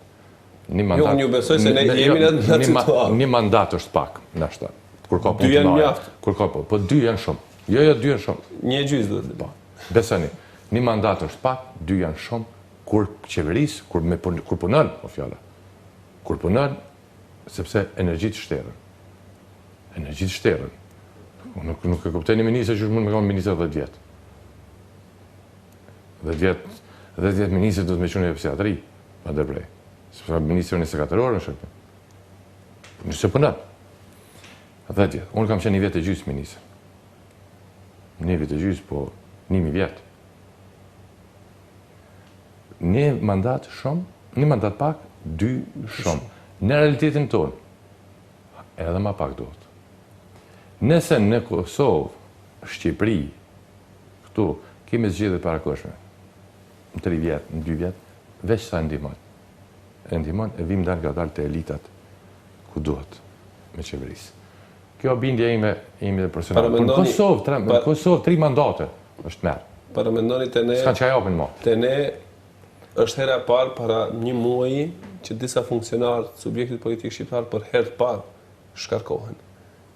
Jo, unë ju besoj se ne jemi në atë situatë. Një mandat është pak, ndoshta. Kur ka punë. 2 janë mjaft. Kur ka po 2 janë shumë. Jo, 2 janë shumë. 1/2 do të thotë. Besoni, një mandat është pak, 2 janë shumë, kur qeveris, kur punon, o fjala. Kur punon, sepse energjitë shterën. Energjitë shterën. Nuk e kuptoj një ministër që mund me kanë ministër 10 vjet. 10 vjet ministër do të më çunë në psikiatri, pa deprej. Sepse ministri në 24 orë në Shqipëri. Nëse punon. 10 vjet. Unë kam qenë 1 vjet e gjysmë ministër. 1 vjet e gjysmë, po 1000 vjet. Një mandat shumë, një mandat pak, 2 shumë. Në realitetin tonë, edhe ma pak duhet. Nëse në Kosovë, Shqipëri, këtu, kemi zgjedhje parakoshme, në 3 vjet, në 2 vjet, veç sa ndihmon. Ndihmon e vim dalë nga të elitat ku duhet me qeverisë. Kjo bindje ime personale. Në Kosovë 3 mandate është merë. Paramendoni të ne... S'kan që ajopin mo. Të ne është hera e parë para 1 muaji që disa funksionarë të subjektit politik shqiptar për herë të parë shkarkohen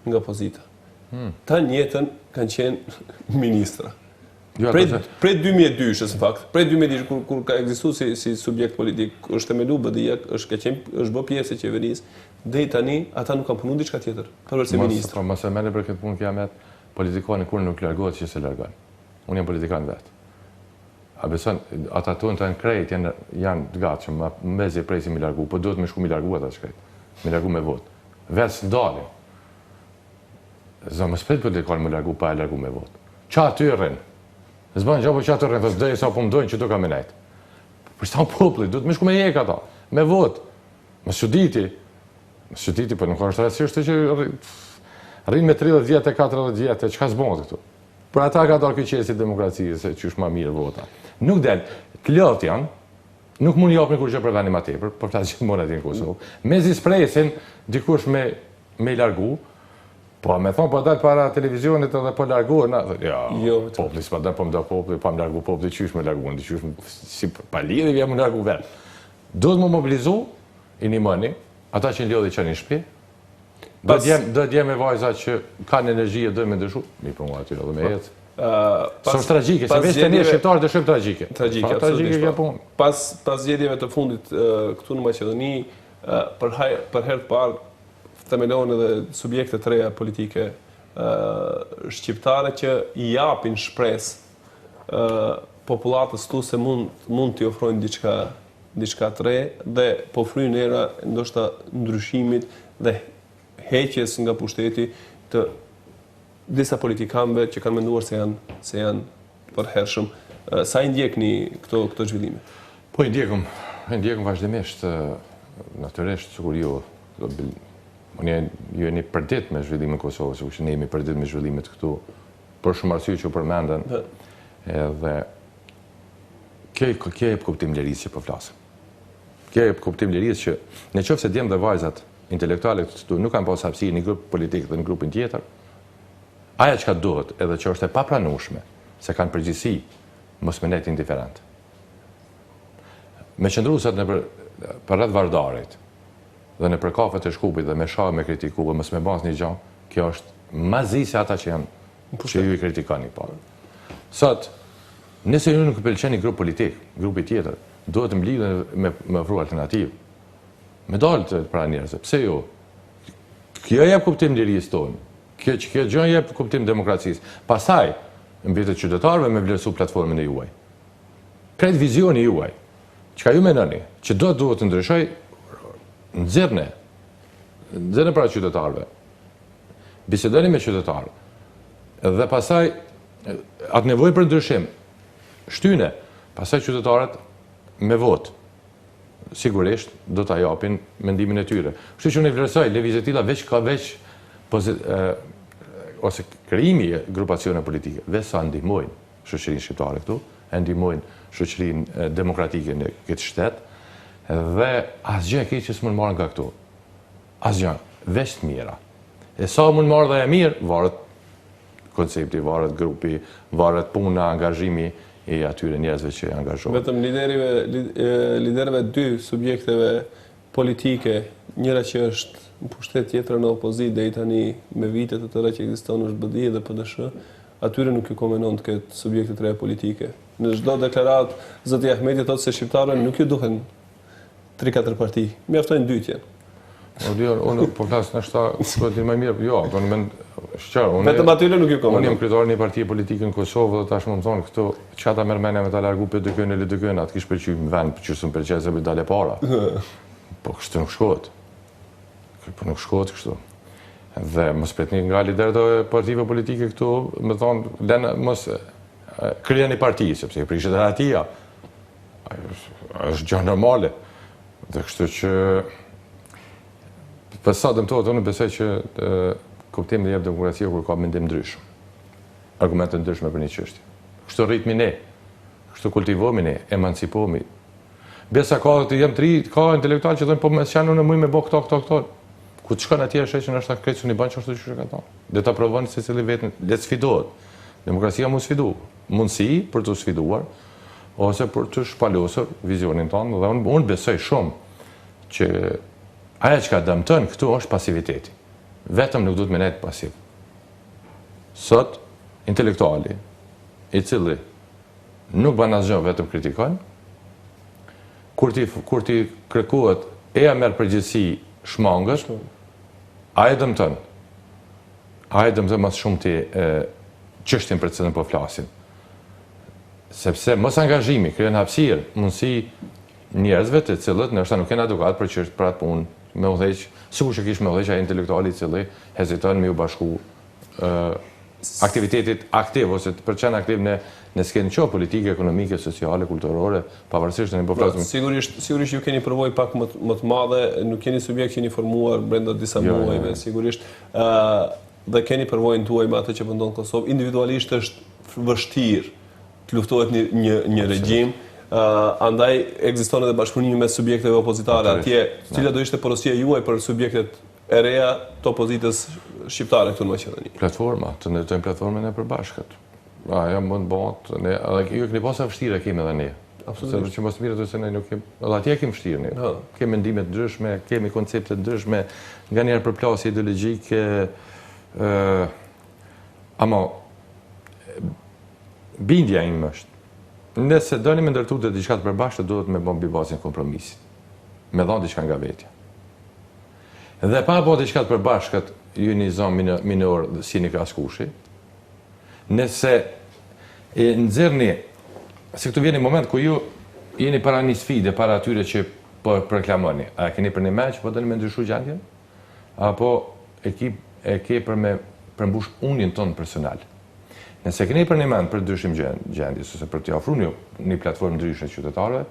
nga opozita. Ta njëtën kanë qenë ministra. Prej 2002-shës, në fakt. Prej 2002 kur ka ekzistu si subjekt politik, është themelu BDI-ja, është bë pjesë e qeverisë, dhe tani ata nuk kanë punu diçka tjetër, përveç se ministra. Mos e merrni për këtë punë kiamet, politikani kur nuk largohet që se largon. Unë jam politikan vetë. A beson, ata tonë të në krejt janë të gatë që më mezi e prej si mi largu, po duhet me shku mi largu ata shkrejt. Mi largu me votë. Vetë së ndalin. Zë më spet politikan me largu pa e largu me votë. Qa të rrinë? Zbanë gjapo qa të rrinë, dhe s'dej sa po mdojnë që do ka me nejtë. Për shta populli, duhet me shku me jek ata, me votë. Më suditi, për nuk është rasisht që rrinë me 30 vjetë e 40 vjetë, që ka zbonë këtu? Për ata ka dalë këtë qesit demokracisë, se që është ma mirë vota. Nuk del, të lëtë janë, nuk mund japën kur që për venim atepër, për ta gjithmonë aty në Kosovë. Me zispresin, dikush me i largu, po me thonë, po dalë para televizionit edhe po largu, popli s'pa dalë, po më da popli, pa më largu popli, qysh me largu, si pa lidhë, vje më largu vetë. Do të më mobilizu, i një mëni, ata që në lodhi që një shpi, do të jem e vajza që kanë energji e dojmë me dëshu, mi për mua atyre dhe me jetë. Së është tragjike, se veç të një shqiptarë dëshëm tragjike. Tragjike, absolutisht. Pas zgjedhjeve të fundit këtu në Maqedoni, për herë të parë, themelohen edhe subjekte të reja politike shqiptare që i japin shpresë popullatës tu se mund t'i ofrojnë diçka të re dhe po fryjnë era ndoshta ndryshimit dhe heqjes nga pushteti të disa politikanëve që kanë menduar se janë përhershëm. Sa i ndjekni këto zhvillime? Po, i ndjekum vazhdimisht, natyrisht, sikur ju jeni përdit me zhvillimin e Kosovës, sikur që ne jemi përdit me zhvillimet këtu, për shumë arsye që u përmenden, edhe kjo jep kuptim lirisë që po flasim. Kjo jep kuptim lirisë që nëse djemt dhe vajzat intelektuale këtu nuk kanë pas hapësirë në grup politik dhe në grupin tjetër, aja çka duhet, edhe që është e papranueshme, se kanë përgjegjësi, mos më net indiferent. Me qëndruesat në për rreth Vardarit dhe në për kafet e Shkupit dhe me shah me kritiku dhe mos me bas një gjë, kjo është mazi se ata që ju i kritikani pa. Sot, nëse ju nuk pëlqen një grup politik, grupi tjetër, duhet të mblidhen me ofru alternativë. Me dalë të para njerëzve. Pse jo? Kjo jep kuptim lirisë tonë. Kjo gjë jep kuptim demokracisë. Pastaj, mbetet qytetarëve me vlerësu platformën e juaj. Krejt vizioni juaj. Çka ju mendoni? Që duhet të ndryshoj, nxjerrni para qytetarëve. Bisedoni me qytetarët. Dhe pastaj atë nevojë për ndryshim shtyne, pastaj qytetarët me votë sigurisht do ta japin mendimin e tyre. Kështu që unë vlerësoj lëvizje të tilla veç ose krijimi e grupacione politike, veç sa ndihmojnë shoqërinë shqiptare këtu, e ndihmojnë shoqërinë demokratike në këtë shtet, dhe asgjë e keq që s'mund marrën nga këtu. Asgjë, veç të mira. E sa mund marrë dhe e mirë, varet koncepti, varet grupi, varet puna, angazhimi i atyre njerëzve që janë angazhuar. Vetëm liderëve dy subjekteve politike, njëra që është në pushtet, tjetra në opozit, dhe i tani me vitet të tëra që ekziston është BDI dhe PDSH, atyre nuk ju komenon të këtë subjektet reja politike. Në çdo deklarat, zoti Ahmeti thotë se shqiptarëve nuk ju duhen 3-4 parti, mjaftojnë dytjen. Unë po flas në shta më mirë, jo, vetëm atyre nuk ju komenon. Unë jam kryetar një partie politike në Kosovë dhe tash më thonë këtu, çka ta merr mendja me ta largu PDK-n e LDK-n, atë kish pëlqyer në vend, që s'm pëlqej se bëj dalë para. Po kështu nuk shkohet. Po nuk shkohet kështu. Dhe mos pretni nga liderët e partive politike këtu, më thonë, lënë mos krijeni parti, sepse i prishet rahatia. Është gjë normale. Dhe kështu që për sa dëmtohet, unë besoj që kuptimi jep demokracia kur ka mendim ndryshëm. Argumente ndryshme për një çështje. Kështu rritmi ne. Kështu kultivohemi ne, emancipohemi. Besa ka intelektual që thonë po më s'janë unë më bë këto. Ku të shkon atje është që nështë ta kreçun i banë që ashtu që ka ta. Dhe ta provoni se cili vetën, le të sfidohet. Demokracia mund sfidu. Mundësi për të sfiduar, ose për të shpalosur vizionin tonë. Dhe unë besoj shumë që aja që ka dëmton këtu është pasiviteti. Vetëm nuk duhet me nejtë pasiv. Sot, intelektuali, i cili nuk bën asgjë vetëm kritikon, kur ti kërkohet e merr përgjegjësi shmangës, a e dëmton. A e dëmton mas shumë ti çështjen për të cilën po flasim. Sepse mos angazhimi krijon hapësirë, mundësi njerëzve të cilët ndoshta nuk kanë edukat për çështë për atë punë, me udhëheq, sikur që kish me udhëheq ai intelektuali i cili heziton me u bashku aktivitetit aktiv ose të përqen aktiv në skenë qo politike, ekonomike, sociale, kulturore, pavarësisht në po flasim. Sigurisht ju keni përvojë pak më të madhe, nuk keni subjekt që jeni formuar brenda disa muajve, sigurisht, dhe keni përvojën tuaj me atë që po ndodh në Kosovë. Individualisht është vështirë të luftohet një regjim, andaj ekziston edhe bashkëpunimi me subjekteve opozitare atje, cila do ishte porosia juaj për subjektet e reja të opozitës shqiptare këtu në Maqedoni. Platforma, të ndërtojmë platformën e përbashkët. Aja mund bëhet, edhe ju keni pasur vështirë kemi edhe ne. Absolutisht. Që mos mirë të se ne nuk kemi, edhe atje kemi vështirë ne. Kemi mendime të ndryshme, kemi koncepte të ndryshme, nganjëherë përplasje ideologjike, ama bindja ime është. Nëse doni me ndërtu të diçka të përbashkët, duhet me bën mbi bazën e kompromisit. Me dhënë diçka nga vetja. Dhe pa bërë diçka të përbashkët, ju një zonë minor si një askushi, nëse e nxjerrni, se këtu vjen një moment ku ju jeni para një sfide, para atyre që po proklamoni. A keni për një që po doni me ndryshu gjendjen? Apo e ke për me përmbush unin tonë personal? Nëse keni për një mend për ndryshim gjendjes, ose për t'i ofruar një platformë ndryshe qytetarëve,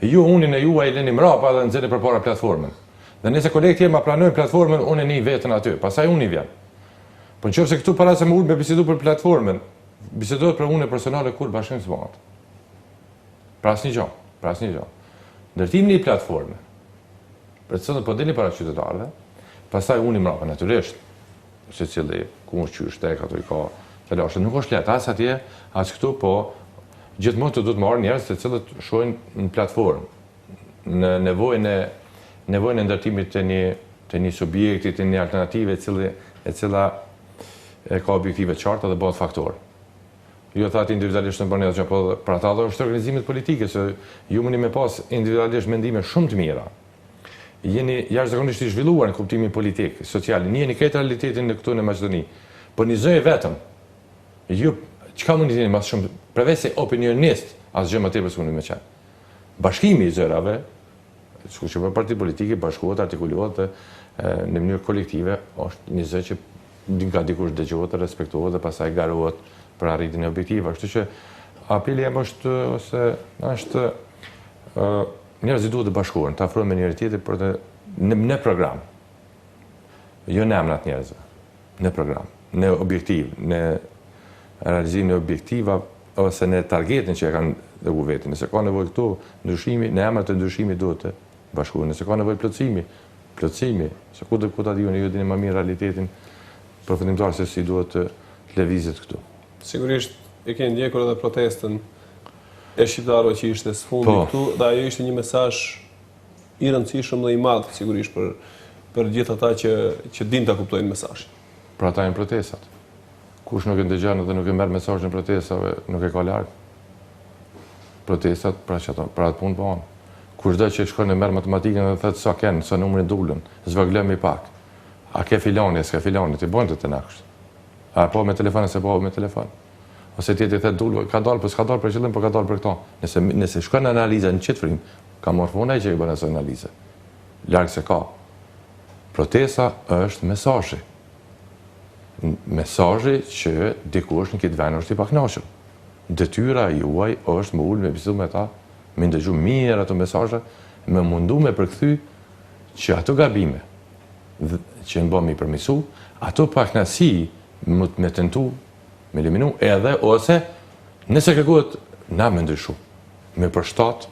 Ju unin e juaj leni mrapa dhe nxjerrni përpara platformën. Dhe nëse kolegët tjerë ma pranojnë platformën, unë e një vetën aty, pastaj unë i vjen. Po nëse këtu para se më ul me bisedu për platformën, bisedohet për unë personale kur bashkënim s'bëhet. Pra asnjë gjë. Ndërtimi i platforme, për të cilën po dini para qytetarëve, pastaj unë i mrapa natyrisht, secili ku është qysh tek ato i ka fjalashë. Nuk është lehtë as atje, as këtu, po gjithmonë të duhet marrë njerëz të cilët shohin në platformë në nevojën e ndërtimit të një subjekti, të një alternative e cila e ka objektive të qarta dhe bëhet faktor. Jo thatë individualisht në bërë një po për ata dhe është organizimit politike, se ju mundi me pas individualisht mendime shumë të mira. Jeni jashtëzakonisht i zhvilluar në kuptimin politik, social, njeni këtë realitetin në këtu në Maqedoni, po një zëj vetëm, ju, çka mundi të jeni mas shumë, përveç se opinionist, as gjë më tepër s'mundi me qenë. Bashkimi i zërave, sikur që për parti politike, bashkohet, artikulohet në mënyrë kolektive, është një zë që nga dikush dëgjohet, respektohet dhe pastaj garohet për arritjen e objektive. Kështu që apeli jam është njerëzit duhet të bashkohen, të afrohen me njëri tjetrin për të në program. Jo në emrat njerëzve, në program, në objektiv, në realizimin e objektiva ose në targetin që e kanë dhënë vetin. Nëse ka nevojë këtu ndryshimi, në emrat të ndryshimit duhet të bashkohen. Nëse ka nevojë plotësimi, se ku ta diuni ju dini më mirë realitetin përfundimtar se si duhet të lëvizet këtu. Sigurisht e keni ndjekur edhe protestën e shqiptarëve që ishte së fundi këtu, dhe ajo ishte një mesazh i rëndësishëm dhe i madh sigurisht për gjithë ata që din ta kuptojnë mesazhin. Për ata janë protestat. Kush nuk e ndëgjon dhe nuk e merr mesazhin e protestave, nuk e ka larg. Protestat pra atë punë bën. Kushdo që shkon e merr matematikën dhe thotë sa kanë, sa numrin dulën, zvogëlemi pak. A ke filoni, s'ka filoni, ti bën të naksh. A po me telefon, se po me telefon. Ose tjetri thotë dul, ka dalë, po s'ka dalë për qëllim, po ka dalë për këto. Nëse shkon në analizë në qitfrim, ka marrë funa që i bën asaj analize. Larg se ka. Protesta është mesazhi. Mesazhi që dikush në këtë vend është i pakënaqur. Detyra juaj është më ul me bisedu me ta, me ndëgju mirë ato mesazhe, me mundu me përkthy që ato gabime që në bëmi përmisu, ato pakënaqësi me tentu me eliminu, edhe ose nëse kërkohet na me ndryshu, me përshtat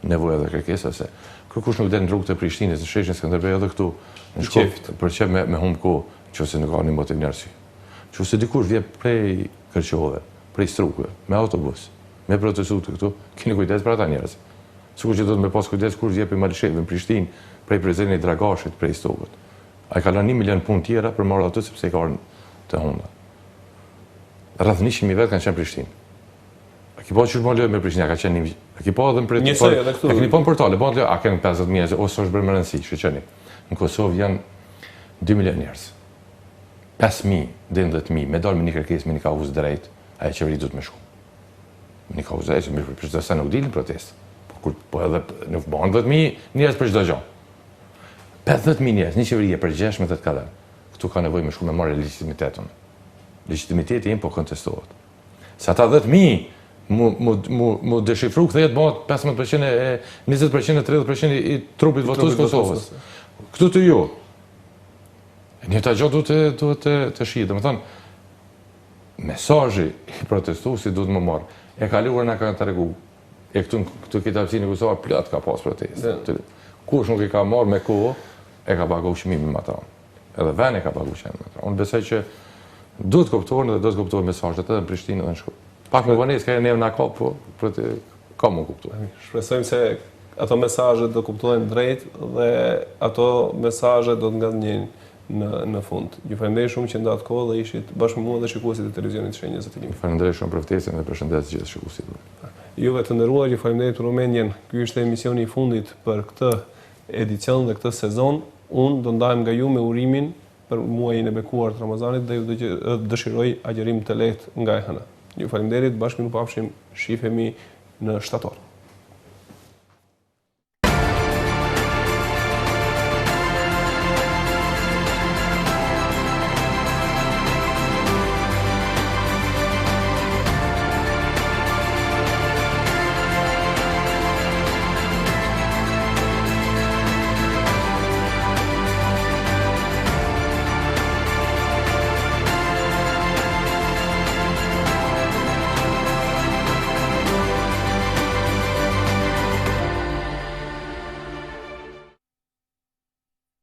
nevoja dhe kërkesa, se kërkush nuk del në rrugë të Prishtinës, në sheshin Skënderbej edhe këtu, në Shkop, për qef me humbë kohë, nëse nuk ka një motiv një arsye. Nëse dikush vjen prej Kërqove, prej Strukëve, me autobus, me protestu të këtu, keni kujdes për ata njerëz. Sikur që do të me pas kujdes kur vjen prej Malishevë, në Prishtinë, prej prezeni i Dragashit, prej Stokut. Ai ka lënë 1 milion punë tjera për marrë atë sepse i ka të hunda. Rreth 100.000 vetë kanë qenë Prishtinë. A ki po që shmo lojë me Prishtinë, a ka qenë një... A ki po edhe në Njësoj edhe këtu. A keni po në portale, po në lojë, a keni 50.000, ose është bërë më rëndësi, shqeqeni. Në Kosovë janë 2 milion njerëz. 5.000, dhe 10.000, me dalë me një kërkesë, me një kauzë drejt, ajo qeveri du të me shku. Me një kauzë drejt, me përshdo se nuk dilin protestë. Po edhe nuk banë 10.000 njerëz për çdo gjë. 50.000 njerëz, një qeveri e përgjeshme dhe të ka dhënë. Këtu ka nevojë me shku me marrë legitimitetun. Legitimiteti im po kontestohet. Se ata 10.000 mu deshifru kthehet bëhet 15% e 20% e 30% i trupit votues Kosovës. Këtu të ju. Një ta gjë duhet të shihet. Domethënë mesazhi i protestuesit duhet më marr. E kaluar na kanë tregu. E këtu këtë hapësinë e Kosovës plot ka pas protestë. Kush nuk i ka marrë me kohë, e ka paguar çmimin me ata. Edhe vendi ka paguar çmimin me ata. Unë besoj që duhet kuptohen dhe do të kuptohen mesazhet edhe në Prishtinë edhe në Shkup. Pak më vonë s'ka ne na ka, po për të ka më kuptuar. Shpresojmë se ato mesazhe do kuptohen drejt dhe ato mesazhe do të ngadnin në fund. Ju falenderoj shumë që ndat kohë dhe ishit bashkë me mua dhe shikuesit e televizionit Shenjës së Televizion. Falenderoj shumë për ftesën dhe përshëndes gjithë shikuesit. Juve të nderuar, ju falenderoj për vëmendjen. Ky ishte emisioni i fundit për këtë edicion dhe këtë sezon. Unë do ndahem nga ju me urimin për muajin e bekuar të Ramazanit dhe ju dëshiroj agjerim të lehtë nga e hëna. Ju falenderit, bashkë nu pafshim, shifemi në shtator.